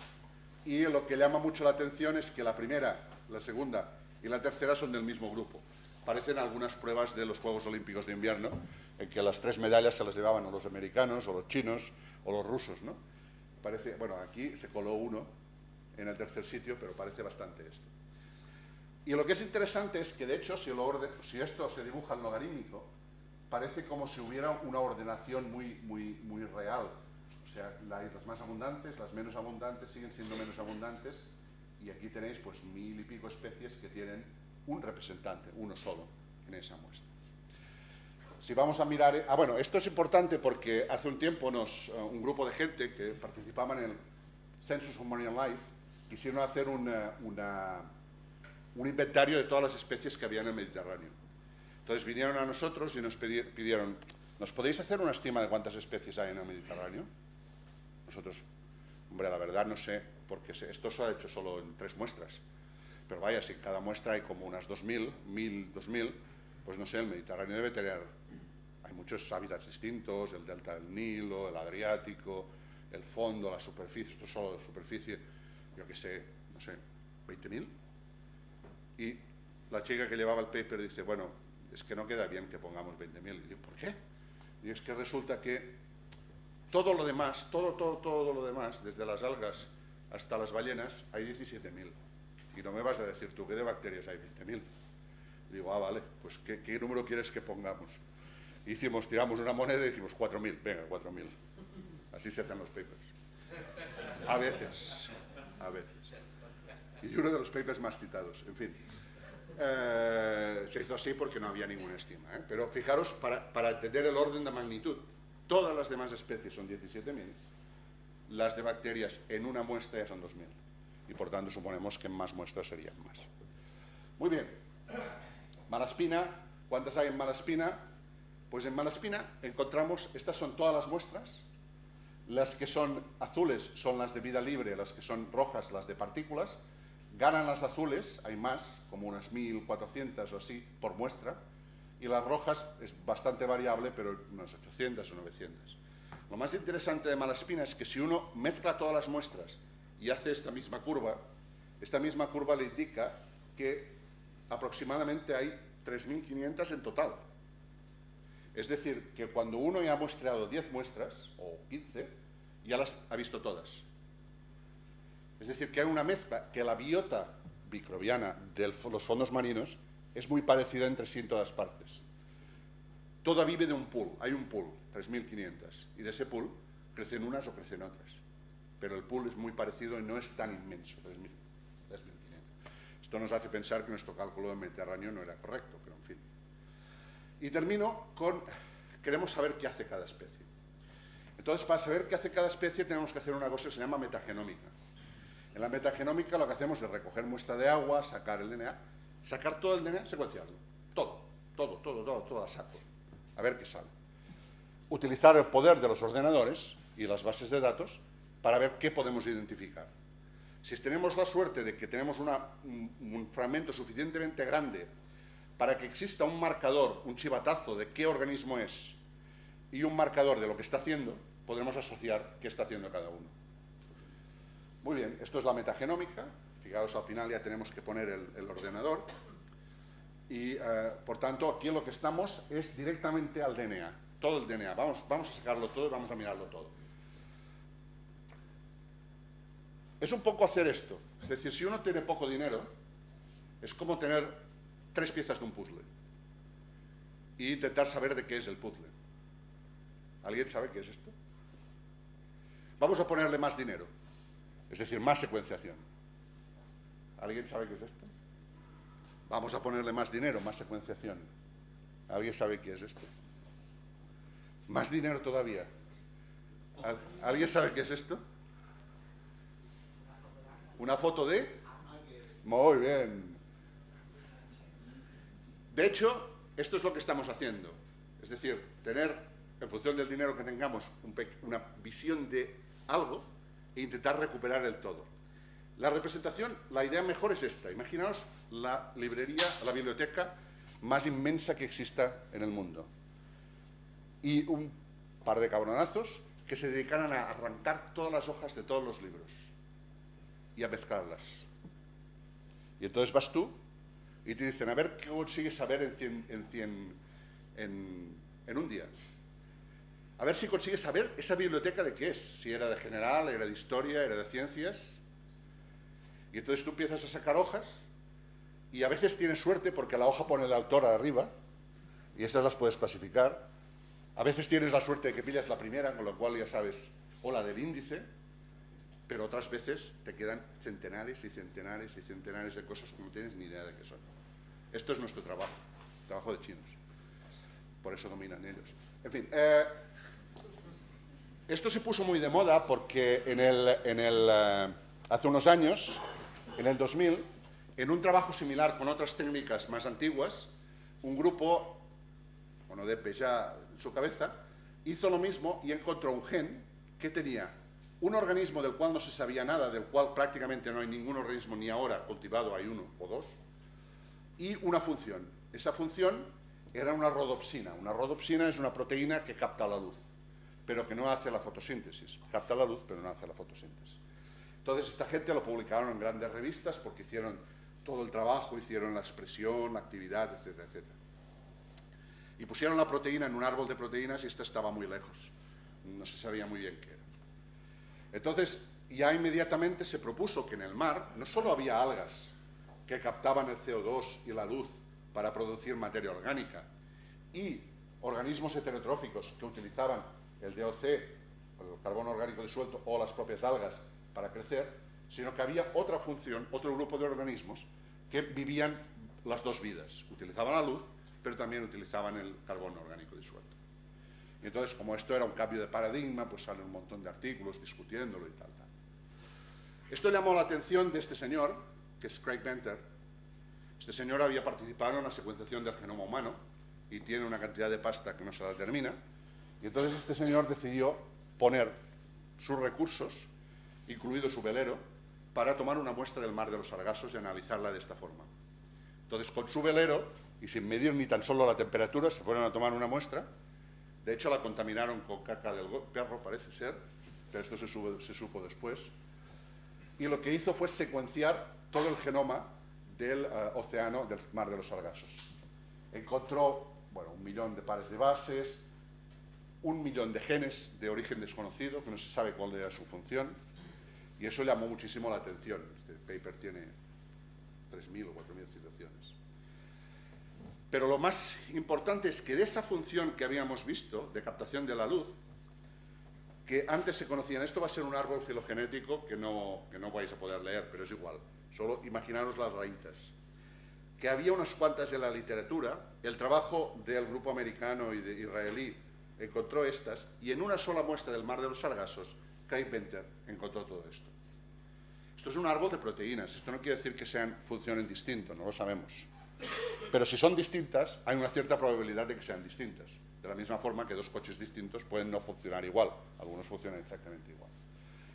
y lo que llama mucho la atención es que la primera, la segunda y la tercera son del mismo grupo. Parecen algunas pruebas de los Juegos Olímpicos de Invierno, en que las 3 medallas se las llevaban o los americanos, o los chinos, o los rusos, ¿no? Parece, bueno, aquí se coló uno en el tercer sitio, pero parece bastante esto. Y lo que es interesante es que, de hecho, si esto se dibuja en logarítmico, parece como si hubiera una ordenación muy real. O sea, las más abundantes, las menos abundantes siguen siendo menos abundantes, y aquí tenéis pues 1000 y pico especies que tienen un representante, uno solo, en esa muestra. Si vamos a mirar... bueno, esto es importante porque hace un tiempo un grupo de gente que participaba en el Census of Marine Life quisieron hacer un inventario de todas las especies que había en el Mediterráneo. Entonces vinieron a nosotros y nos pidieron, ¿nos podéis hacer una estima de cuántas especies hay en el Mediterráneo? Nosotros, hombre, la verdad no sé, porque esto se ha hecho solo en 3 muestras. Pero vaya, si en cada muestra hay como unas 2000, 2000, pues no sé, el Mediterráneo debe tener... Hay muchos hábitats distintos, el delta del Nilo, el Adriático, el fondo, la superficie, esto es solo de superficie, yo qué sé, no sé, 20.000. Y la chica que llevaba el paper dice, bueno, es que no queda bien que pongamos 20.000. Y digo, ¿por qué? Y es que resulta que todo lo demás, todo lo demás, desde las algas hasta las ballenas, hay 17.000. Y no me vas a decir tú que de bacterias hay 20.000. Digo, vale, pues ¿qué número quieres que pongamos? Tiramos una moneda y decimos 4.000, venga, 4.000. Así se hacen los papers. A veces. Y uno de los papers más citados, en fin. Se hizo así porque no había ninguna estima, ¿eh? Pero fijaros, para entender el orden de magnitud, todas las demás especies son 17.000, las de bacterias en una muestra ya son 2.000, y por tanto suponemos que en más muestras serían más. Muy bien. Malaspina, ¿cuántas hay en Malaspina? Pues en Malaspina encontramos, estas son todas las muestras, las que son azules son las de vida libre, las que son rojas las de partículas. Ganan las azules, hay más, como unas 1.400 o así por muestra, y las rojas es bastante variable, pero unas 800 o 900. Lo más interesante de Malaspina es que si uno mezcla todas las muestras y hace esta misma curva le indica que aproximadamente hay 3.500 en total. Es decir, que cuando uno ya ha muestreado 10 muestras, o 15, ya las ha visto todas. Es decir, que hay una mezcla, que la biota microbiana de los fondos marinos es muy parecida entre sí en todas partes. Toda vive de un pool, hay un pool, 3.500, y de ese pool crecen unas o crecen otras. Pero el pool es muy parecido y no es tan inmenso, 3.500. Esto nos hace pensar que nuestro cálculo del Mediterráneo no era correcto, pero en fin. Y termino con, queremos saber qué hace cada especie. Entonces, para saber qué hace cada especie tenemos que hacer una cosa que se llama metagenómica. En la metagenómica lo que hacemos es recoger muestra de agua, sacar el DNA, sacar todo el DNA, secuenciarlo. Todo a saco. A ver qué sale. Utilizar el poder de los ordenadores y las bases de datos para ver qué podemos identificar. Si tenemos la suerte de que tenemos un fragmento suficientemente grande para que exista un marcador, un chivatazo de qué organismo es y un marcador de lo que está haciendo, podremos asociar qué está haciendo cada uno. Muy bien, esto es la metagenómica. Fijaos, al final ya tenemos que poner el ordenador. Y, por tanto, aquí lo que estamos es directamente al DNA. Todo el DNA. Vamos a sacarlo todo y vamos a mirarlo todo. Es un poco hacer esto. Es decir, si uno tiene poco dinero, es como tener 3 piezas de un puzzle. E intentar saber de qué es el puzzle. ¿Alguien sabe qué es esto? Vamos a ponerle más dinero. Es decir, más secuenciación. ¿Alguien sabe qué es esto? Vamos a ponerle más dinero, más secuenciación. ¿Alguien sabe qué es esto? Más dinero todavía. ¿Alguien sabe qué es esto? ¿Una foto de? Muy bien. De hecho, esto es lo que estamos haciendo. Es decir, tener, en función del dinero que tengamos, una visión de algo e intentar recuperar el todo. La representación, la idea mejor es esta. Imaginaos la librería, la biblioteca más inmensa que exista en el mundo. Y un par de cabronazos que se dedicaran a arrancar todas las hojas de todos los libros y a mezclarlas. Y entonces vas tú y te dicen, a ver qué consigues saber en un día. A ver si consigues saber esa biblioteca de qué es. Si era de general, era de historia, era de ciencias. Y entonces tú empiezas a sacar hojas y a veces tienes suerte porque la hoja pone el autor arriba y esas las puedes clasificar. A veces tienes la suerte de que pillas la primera, con lo cual ya sabes, o la del índice, pero otras veces te quedan centenares y centenares y centenares de cosas que no tienes ni idea de qué son. Esto es nuestro trabajo de chinos. Por eso dominan ellos. En fin, esto se puso muy de moda porque hace unos años, en el 2000, en un trabajo similar con otras técnicas más antiguas, un grupo, con Odepe ya en su cabeza, hizo lo mismo y encontró un gen que tenía un organismo del cual no se sabía nada, del cual prácticamente no hay ningún organismo ni ahora cultivado, hay uno o dos, y una función. Esa función era una rodopsina. Una rodopsina es una proteína que capta la luz, pero que no hace la fotosíntesis. Capta la luz, pero no hace la fotosíntesis. Entonces, esta gente lo publicaron en grandes revistas porque hicieron todo el trabajo, hicieron la expresión, la actividad, etcétera, etcétera. Y pusieron la proteína en un árbol de proteínas y esta estaba muy lejos. No se sabía muy bien qué era. Entonces, ya inmediatamente se propuso que en el mar no solo había algas que captaban el CO2 y la luz para producir materia orgánica y organismos heterotróficos que utilizaban el DOC, el carbono orgánico disuelto, o las propias algas para crecer, sino que había otra función, otro grupo de organismos que vivían las dos vidas. Utilizaban la luz, pero también utilizaban el carbono orgánico disuelto. Y entonces, como esto era un cambio de paradigma, pues salen un montón de artículos discutiéndolo y tal. Esto llamó la atención de este señor, que es Craig Venter. Este señor había participado en la secuenciación del genoma humano y tiene una cantidad de pasta que no se la determina. Y entonces este señor decidió poner sus recursos, incluido su velero, para tomar una muestra del mar de los Sargassos y analizarla de esta forma. Entonces, con su velero, y sin medir ni tan solo la temperatura, se fueron a tomar una muestra. De hecho, la contaminaron con caca del perro, parece ser, pero esto se supo después. Y lo que hizo fue secuenciar todo el genoma del océano, del mar de los Sargassos. Encontró, bueno, 1 millón de pares de bases, 1 millón de genes de origen desconocido, que no se sabe cuál era su función, y eso llamó muchísimo la atención. Este paper tiene 3.000 o 4.000 citaciones. Pero lo más importante es que de esa función que habíamos visto, de captación de la luz, que antes se conocían, esto va a ser un árbol filogenético que no vais a poder leer, pero es igual, solo imaginaros las raíces, que había unas cuantas en la literatura. El trabajo del grupo americano y de israelí encontró estas, y en una sola muestra del mar de los Sargassos, Craig Venter encontró todo esto. Esto es un árbol de proteínas. Esto no quiere decir que funcionen distintos, no lo sabemos. Pero si son distintas, hay una cierta probabilidad de que sean distintas. De la misma forma que dos coches distintos pueden no funcionar igual. Algunos funcionan exactamente igual.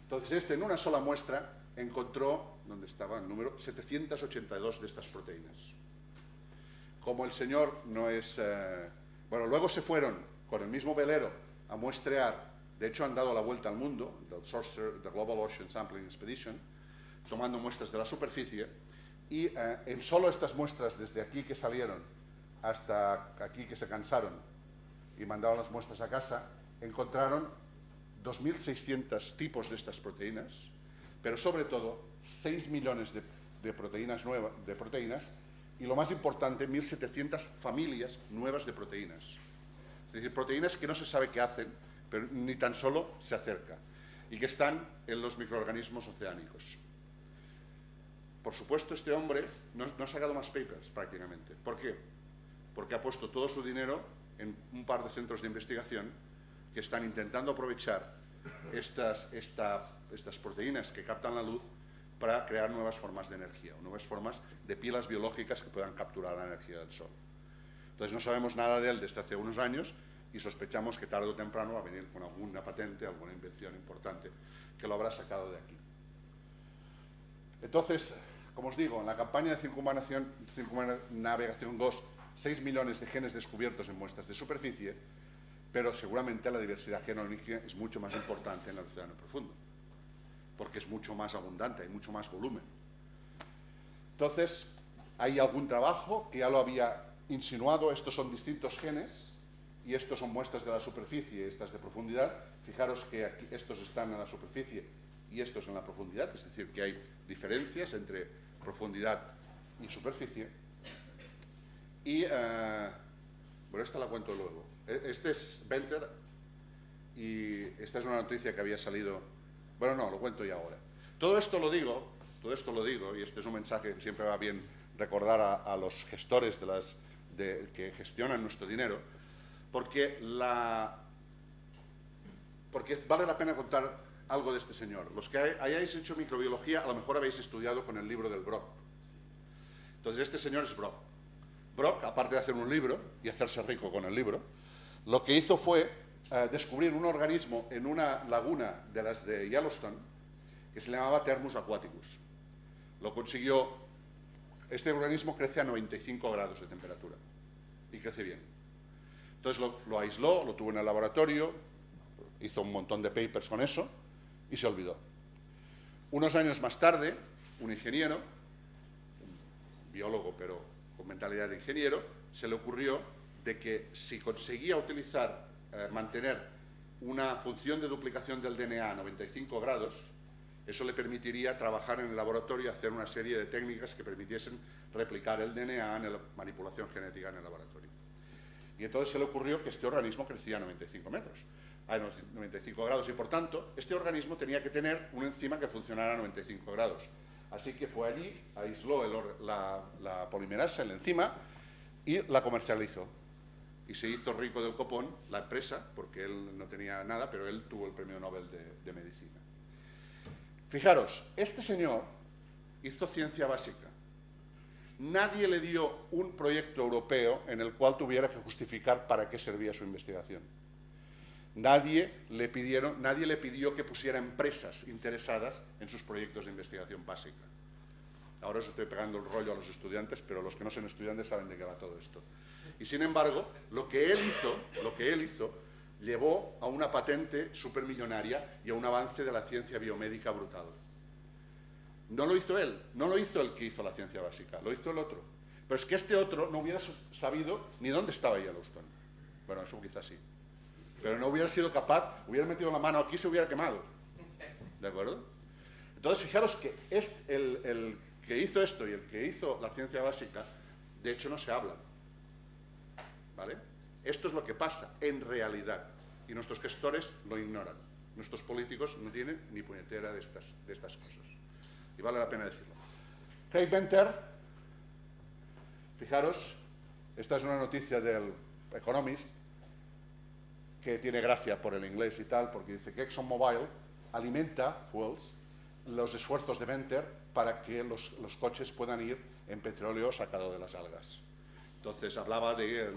Entonces, en una sola muestra, encontró, ¿dónde estaba el número? 782 de estas proteínas. Como el señor no es... Bueno, luego se fueron con el mismo velero a muestrear De hecho, han dado la vuelta al mundo, del Sorcerer, the Global Ocean Sampling Expedition, tomando muestras de la superficie, y en solo estas muestras, desde aquí que salieron hasta aquí que se cansaron y mandaron las muestras a casa, encontraron 2.600 tipos de estas proteínas, pero sobre todo 6 millones de proteínas nuevas, y lo más importante, 1.700 familias nuevas de proteínas. Es decir, proteínas que no se sabe qué hacen, pero ni tan solo se acerca, y que están en los microorganismos oceánicos. Por supuesto, este hombre no ha sacado más papers prácticamente. ¿Por qué? Porque ha puesto todo su dinero en un par de centros de investigación que están intentando aprovechar estas proteínas que captan la luz para crear nuevas formas de energía, o nuevas formas de pilas biológicas que puedan capturar la energía del Sol. Entonces no sabemos nada de él desde hace unos años y sospechamos que tarde o temprano va a venir con alguna patente, alguna invención importante que lo habrá sacado de aquí. Entonces, como os digo, en la campaña de Circunnavegación 2, 6 millones de genes descubiertos en muestras de superficie, pero seguramente la diversidad genómica es mucho más importante en el océano profundo, porque es mucho más abundante, hay mucho más volumen. Entonces, hay algún trabajo que ya lo había insinuado, estos son distintos genes, y estos son muestras de la superficie, estas de profundidad. Fijaros que aquí, estos están en la superficie y estos en la profundidad, es decir, que hay diferencias entre profundidad y superficie. Y, bueno, esta la cuento luego. Este es Venter, y esta es una noticia que había salido... Bueno, no, lo cuento ya ahora. Todo esto lo digo, y este es un mensaje que siempre va bien recordar a los gestores que gestionan nuestro dinero, porque vale la pena contar algo de este señor. Los que hayáis hecho microbiología, a lo mejor habéis estudiado con el libro del Brock. Entonces, este señor es Brock. Brock, aparte de hacer un libro y hacerse rico con el libro, lo que hizo fue descubrir un organismo en una laguna de las de Yellowstone que se llamaba Thermus aquaticus. Lo consiguió. Este organismo crece a 95 grados de temperatura y crece bien. Entonces lo aisló, lo tuvo en el laboratorio, hizo un montón de papers con eso y se olvidó. Unos años más tarde, un ingeniero, un biólogo pero con mentalidad de ingeniero, se le ocurrió de que si conseguía mantener una función de duplicación del DNA a 95 grados, eso le permitiría trabajar en el laboratorio y hacer una serie de técnicas que permitiesen replicar el DNA en la manipulación genética en el laboratorio. Y entonces se le ocurrió que este organismo crecía a 95 grados y, por tanto, este organismo tenía que tener una enzima que funcionara a 95 grados. Así que fue allí, aisló la polimerasa, la enzima, y la comercializó. Y se hizo rico del copón la empresa, porque él no tenía nada, pero él tuvo el premio Nobel de Medicina. Fijaros, este señor hizo ciencia básica. Nadie le dio un proyecto europeo en el cual tuviera que justificar para qué servía su investigación. Nadie le pidió que pusiera empresas interesadas en sus proyectos de investigación básica. Ahora os estoy pegando el rollo a los estudiantes, pero los que no son estudiantes saben de qué va todo esto. Y sin embargo, lo que él hizo llevó a una patente supermillonaria y a un avance de la ciencia biomédica brutal. No lo hizo él el que hizo la ciencia básica, lo hizo el otro. Pero es que este otro no hubiera sabido ni dónde estaba Yellowstone. Bueno, eso quizás sí. Pero no hubiera sido capaz, hubiera metido la mano aquí y se hubiera quemado. ¿De acuerdo? Entonces, fijaros que el que hizo esto y el que hizo la ciencia básica, de hecho no se hablan. ¿Vale? Esto es lo que pasa en realidad. Y nuestros gestores lo ignoran. Nuestros políticos no tienen ni puñetera de estas cosas. Y vale la pena decirlo. Craig Venter, fijaros, esta es una noticia del Economist, que tiene gracia por el inglés y tal, porque dice que ExxonMobil alimenta los esfuerzos de Venter para que los coches puedan ir en petróleo sacado de las algas. Entonces hablaba de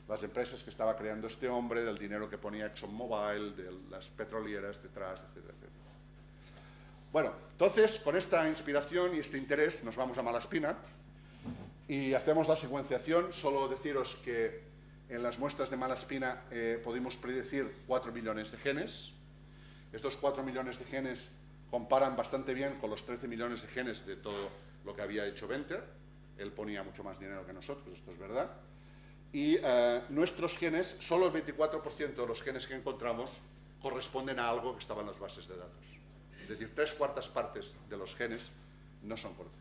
las empresas que estaba creando este hombre, del dinero que ponía ExxonMobil, de las petroleras detrás, etcétera, etcétera. Bueno, entonces, con esta inspiración y este interés nos vamos a Malaspina y hacemos la secuenciación. Solo deciros que En las muestras de Malaspina pudimos predecir 4 millones de genes. Estos 4 millones de genes comparan bastante bien con los 13 millones de genes de todo lo que había hecho Venter. Él ponía mucho más dinero que nosotros, esto es verdad. Y nuestros genes, solo el 24% de los genes que encontramos corresponden a algo que estaba en las bases de datos. Es decir, 3/4 partes de los genes no son conocidos.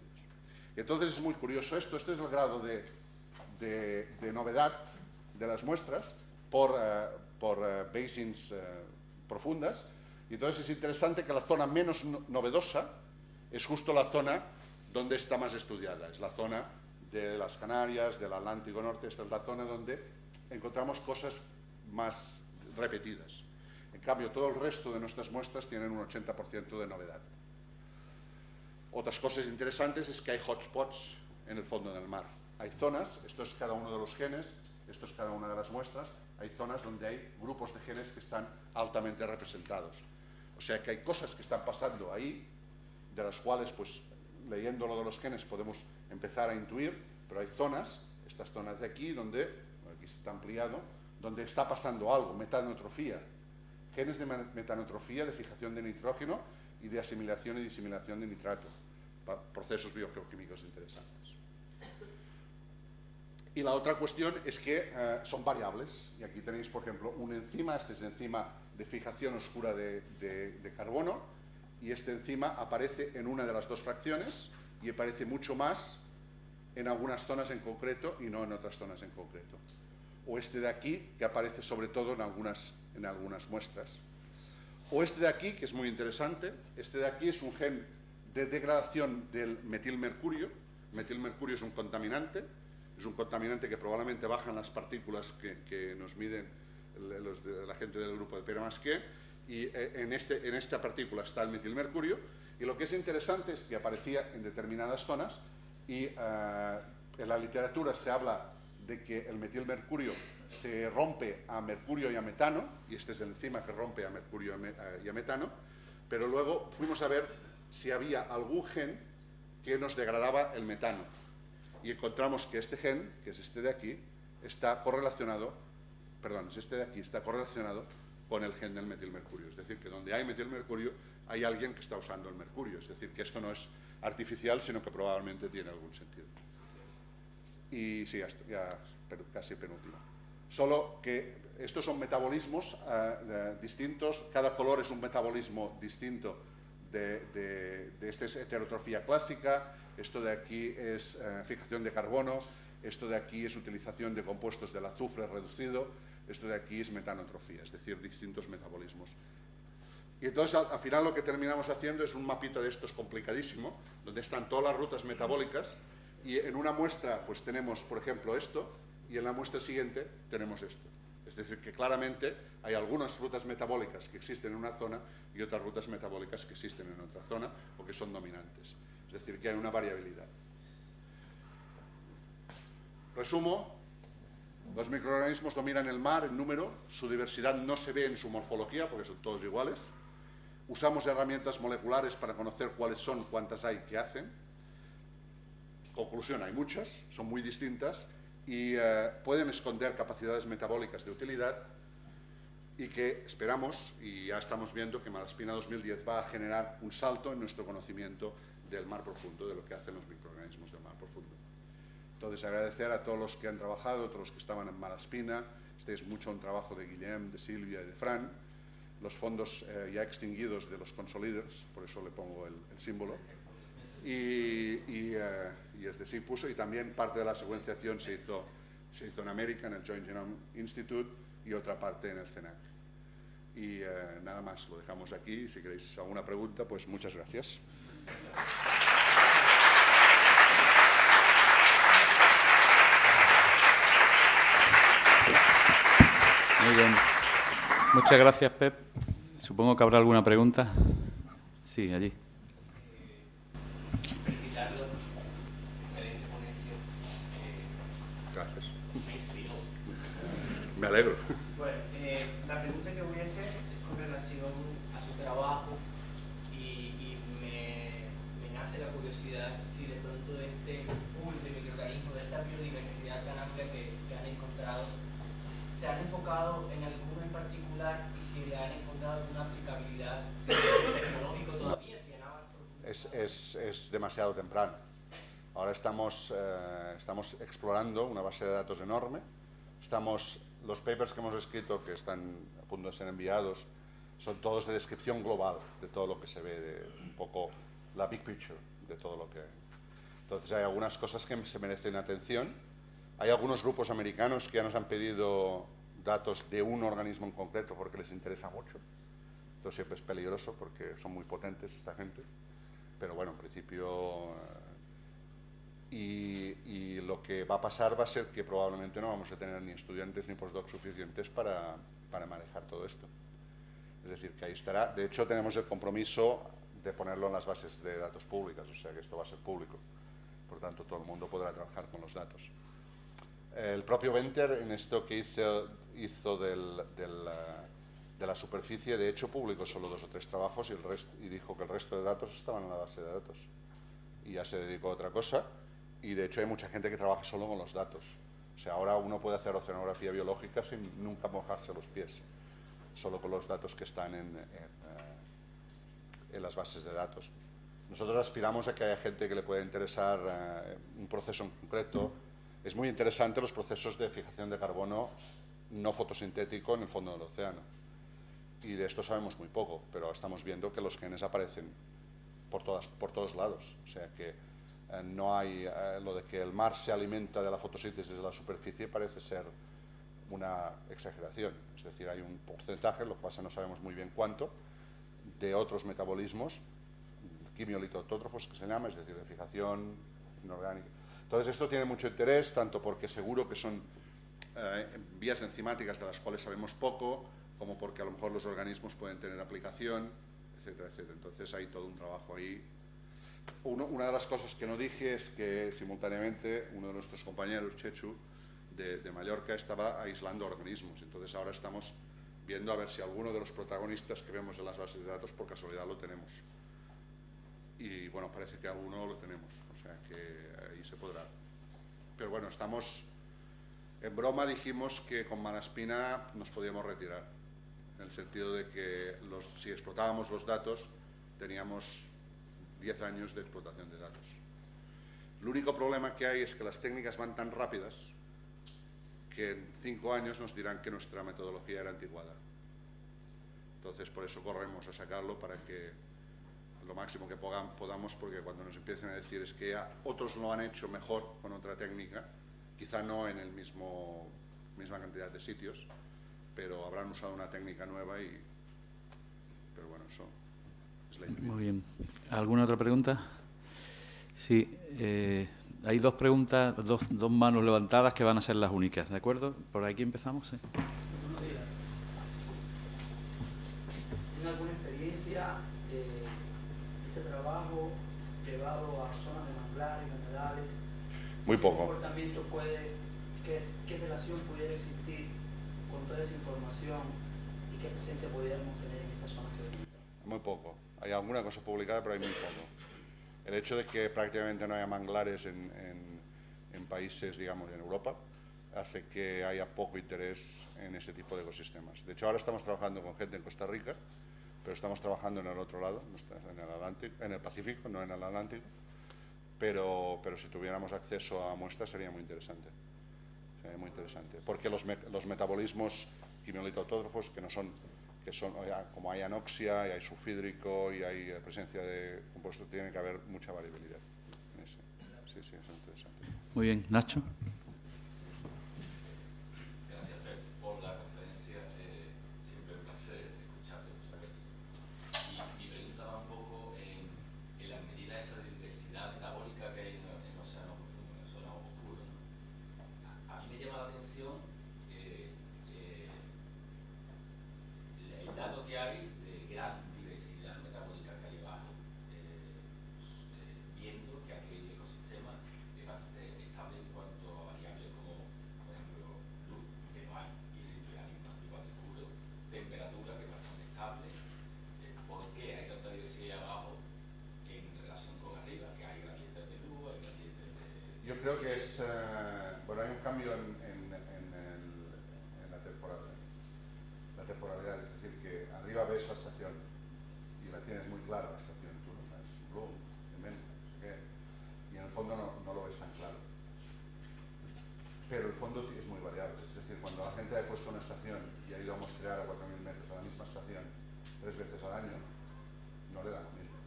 Entonces es muy curioso esto. Este es el grado de novedad de las muestras por basins profundas. Y entonces es interesante que la zona menos novedosa es justo la zona donde está más estudiada. Es la zona de las Canarias, del Atlántico Norte. Esta es la zona donde encontramos cosas más repetidas. En cambio, todo el resto de nuestras muestras tienen un 80% de novedad. Otras cosas interesantes es que hay hotspots en el fondo del mar. Hay zonas, esto es cada uno de los genes, esto es cada una de las muestras, hay zonas donde hay grupos de genes que están altamente representados. O sea que hay cosas que están pasando ahí, de las cuales, pues, leyendo lo de los genes podemos empezar a intuir, pero hay zonas, estas zonas de aquí, donde, aquí está ampliado, donde está pasando algo, metanotrofía. Genes de metanotrofía, de fijación de nitrógeno y de asimilación y disimilación de nitrato. Procesos biogeoquímicos interesantes. Y la otra cuestión es que son variables. Y aquí tenéis, por ejemplo, una enzima, este es enzima de fijación oscura de carbono, y este enzima aparece en una de las dos fracciones y aparece mucho más en algunas zonas en concreto y no en otras zonas en concreto. O este de aquí, que aparece sobre todo en algunas muestras. O este de aquí, que es muy interesante. Este de aquí es un gen de degradación del metilmercurio. Metilmercurio es un contaminante que probablemente bajan las partículas que nos miden la gente del grupo de Pere-Masqué, y en esta partícula está el metilmercurio, y lo que es interesante es que aparecía en determinadas zonas, y en la literatura se habla de que el metilmercurio se rompe a mercurio y a metano, y este es el enzima que rompe a mercurio y a metano, pero luego fuimos a ver si había algún gen que nos degradaba el metano, y encontramos que este gen, que es este de aquí, está correlacionado con el gen del metilmercurio. Es decir, que donde hay metilmercurio hay alguien que está usando el mercurio. Es decir, que esto no es artificial, sino que probablemente tiene algún sentido. Y sí, ya casi penúltima. Solo que estos son metabolismos distintos. Cada color es un metabolismo distinto de esta es heterotrofía clásica. Esto de aquí es fijación de carbono. Esto de aquí es utilización de compuestos del azufre reducido. Esto de aquí es metanotrofía, es decir, distintos metabolismos. Y entonces, al final, lo que terminamos haciendo es un mapita de estos complicadísimo, donde están todas las rutas metabólicas, y en una muestra pues tenemos, por ejemplo, esto, y en la muestra siguiente tenemos esto. Es decir, que claramente hay algunas rutas metabólicas que existen en una zona y otras rutas metabólicas que existen en otra zona o que son dominantes. Es decir, que hay una variabilidad. Resumo. Los microorganismos dominan el mar en número, su diversidad no se ve en su morfología porque son todos iguales. Usamos herramientas moleculares para conocer cuáles son, cuántas hay, qué hacen. Conclusión, hay muchas, son muy distintas y pueden esconder capacidades metabólicas de utilidad, y que esperamos, y ya estamos viendo, que Malaspina 2010 va a generar un salto en nuestro conocimiento del mar profundo, de lo que hacen los microorganismos del mar profundo. Entonces, agradecer a todos los que han trabajado, a todos los que estaban en Malaspina. Este es mucho un trabajo de Guillem, de Silvia y de Fran. Los fondos ya extinguidos de los Consoliders, por eso le pongo el símbolo. Y es de Sipuso, y también parte de la secuenciación se hizo en América, en el Joint Genome Institute, y otra parte en el CENAC. Y nada más, lo dejamos aquí. Si queréis alguna pregunta, pues muchas gracias. Muy bien. Muchas gracias, Pep. Supongo que habrá alguna pregunta. Sí, allí. Felicitarlo. Excelente ponencia. Gracias. Me inspiró. Me alegro. Bueno, la pregunta que voy a hacer es con relación a su trabajo y me nace la curiosidad si de pronto este pool de microorganismos, de esta biodiversidad tan amplia que han encontrado, se han enfocado en alguno en particular y si le han encontrado alguna aplicabilidad tecnológica todavía, si han es demasiado temprano. Ahora estamos explorando una base de datos enorme. Los papers que hemos escrito, que están a punto de ser enviados, son todos de descripción global de todo lo que se ve, de un poco la big picture de todo lo que hay. Entonces hay algunas cosas que se merecen atención. Hay algunos grupos americanos que ya nos han pedido datos de un organismo en concreto porque les interesa mucho. Esto siempre es peligroso porque son muy potentes esta gente. Pero bueno, en principio... Y lo que va a pasar va a ser que probablemente no vamos a tener ni estudiantes ni postdocs suficientes para manejar todo esto. Es decir, que ahí estará. De hecho, tenemos el compromiso de ponerlo en las bases de datos públicas, o sea que esto va a ser público. Por tanto, todo el mundo podrá trabajar con los datos. El propio Venter, en esto que hizo de la superficie, de hecho, publicó solo 2 o 3 trabajos y dijo que el resto de datos estaban en la base de datos. Y ya se dedicó a otra cosa. Y de hecho hay mucha gente que trabaja solo con los datos. O sea, ahora uno puede hacer oceanografía biológica sin nunca mojarse los pies, solo con los datos que están en las bases de datos. Nosotros aspiramos a que haya gente que le pueda interesar un proceso en concreto. Es muy interesante los procesos de fijación de carbono no fotosintético en el fondo del océano. Y de esto sabemos muy poco, pero estamos viendo que los genes aparecen por todos lados. O sea que no hay lo de que el mar se alimenta de la fotosíntesis de la superficie parece ser una exageración. Es decir, hay un porcentaje, lo que pasa no sabemos muy bien cuánto, de otros metabolismos quimiolitoautótrofos que se llama, es decir, de fijación inorgánica. Entonces esto tiene mucho interés, tanto porque seguro que son vías enzimáticas de las cuales sabemos poco, como porque a lo mejor los organismos pueden tener aplicación, etcétera, etcétera. Entonces hay todo un trabajo ahí. Una de las cosas que no dije es que simultáneamente uno de nuestros compañeros, Chechu, de Mallorca, estaba aislando organismos. Entonces ahora estamos viendo a ver si alguno de los protagonistas que vemos en las bases de datos por casualidad lo tenemos. Y bueno, parece que alguno lo tenemos, o sea que ahí se podrá. Pero bueno, en broma dijimos que con Malaspina nos podíamos retirar, en el sentido de que si explotábamos los datos teníamos 10 años de explotación de datos. El único problema que hay es que las técnicas van tan rápidas que en 5 años nos dirán que nuestra metodología era anticuada. Entonces, por eso corremos a sacarlo para que lo máximo que podamos, porque cuando nos empiecen a decir es que otros lo han hecho mejor con otra técnica, quizá no en el misma cantidad de sitios, pero habrán usado una técnica nueva pero bueno, eso es la idea. Muy bien. ¿Alguna otra pregunta? Sí, hay 2 preguntas, dos manos levantadas que van a ser las únicas, ¿de acuerdo? Por aquí empezamos. ¿Sí? Buenos días. ¿Tiene alguna experiencia este trabajo llevado a zonas de manglares, humedales? Muy poco. ¿Qué comportamiento qué relación pudiera existir con toda esa información y qué presencia pudiéramos tener en estas zonas que venimos? Muy poco. Hay alguna cosa publicada, pero hay muy poco. El hecho de que prácticamente no haya manglares en países, digamos, en Europa, hace que haya poco interés en ese tipo de ecosistemas. De hecho, ahora estamos trabajando con gente en Costa Rica, pero estamos trabajando en el otro lado, en el Pacífico, no en el Atlántico, pero si tuviéramos acceso a muestras sería muy interesante. Sería muy interesante. Porque los metabolismos quimiolitoautótrofos, que como hay anoxia, y hay sulfídrico, y hay presencia de compuestos, tiene que haber mucha variabilidad en ese. Sí, eso es interesante. Muy bien. Nacho. Gracias, Pep, por la conferencia. Siempre un placer escucharte, por supuesto. Y mi pregunta va un poco en la medida de esa diversidad metabólica que hay en el océano profundo, en el océano oscuro, ¿no? A mí me llama la atención el dato que hay de gran diversidad metabólica que hay abajo, viendo que aquel ecosistema es bastante estable en cuanto a variables como, por ejemplo, luz, que no hay, y siempre la misma, igual que oscuro, temperatura, que es bastante estable. ¿Por qué hay tanta diversidad abajo en relación con arriba, que hay gradientes de luz, hay gradientes de... Yo creo que hay un cambio en la la temporalidad, es decir, que arriba ves la estación y la tienes muy clara la estación, tú no sabes, Bloom, Menta, no sé qué, y en el fondo no lo ves tan claro. Pero el fondo es muy variable, es decir, cuando la gente ha puesto una estación y ha ido a muestrear a 4.000 metros a la misma estación 3 veces al año, no le da lo mismo,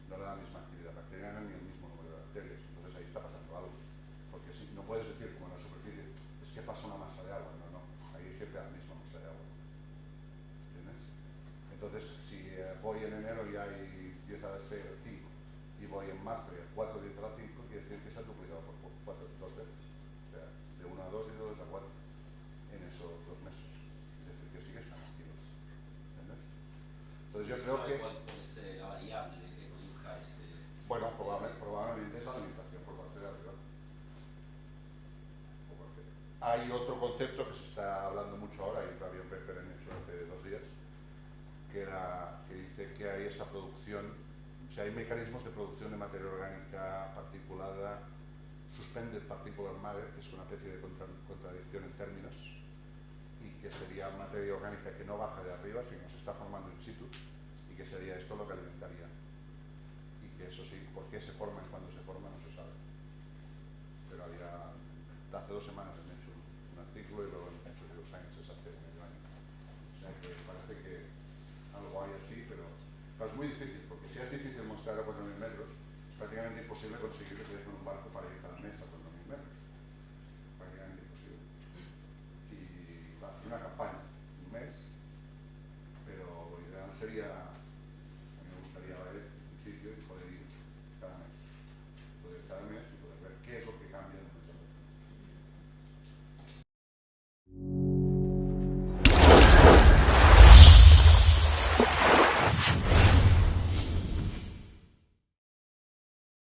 no le da la misma actividad bacteriana ni el mismo número de bacterias, entonces ahí está pasando algo, porque si, no puedes decir como en la superficie, es que pasa una masa de agua, no, ahí siempre la misma masa de agua, ¿entiendes? Entonces, si voy en enero y hay 10 a la 6 o 5, y voy en marzo y el 4 10 a la 5, quiere decir que se ha duplicado por 2 veces. O sea, de 1 a 2 y de 2 a 4 en esos 2 meses. Es decir, que sí que están activos. ¿Entiendes? Entonces yo creo que... ¿Cuál puede ser la variable que produzca ese...? Bueno, probablemente es la alimentación por parte de arriba. Hay otro concepto que se está hablando mucho ahora, y Fabio Pepper en hecho hace 2 días, que dice que hay esa producción, o sea, hay mecanismos de producción de materia orgánica particulada, suspended particular matter, que es una especie de contradicción en términos, y que sería materia orgánica que no baja de arriba, sino se está formando in situ, y que sería esto lo que alimentaría. Y que eso sí, por qué se forma y cuándo se forma no se sabe. Pero había, hace 2 semanas he hecho un artículo y luego he hecho Neurosciences hace medio año. O sea que parece que algo hay así, pero es muy difícil, porque si es difícil mostrar a 4.000 metros, es prácticamente imposible conseguir que te dejen un barco para ir cada mes a 4.000 metros. Prácticamente imposible. Y haces una campaña, un mes, pero lo ideal sería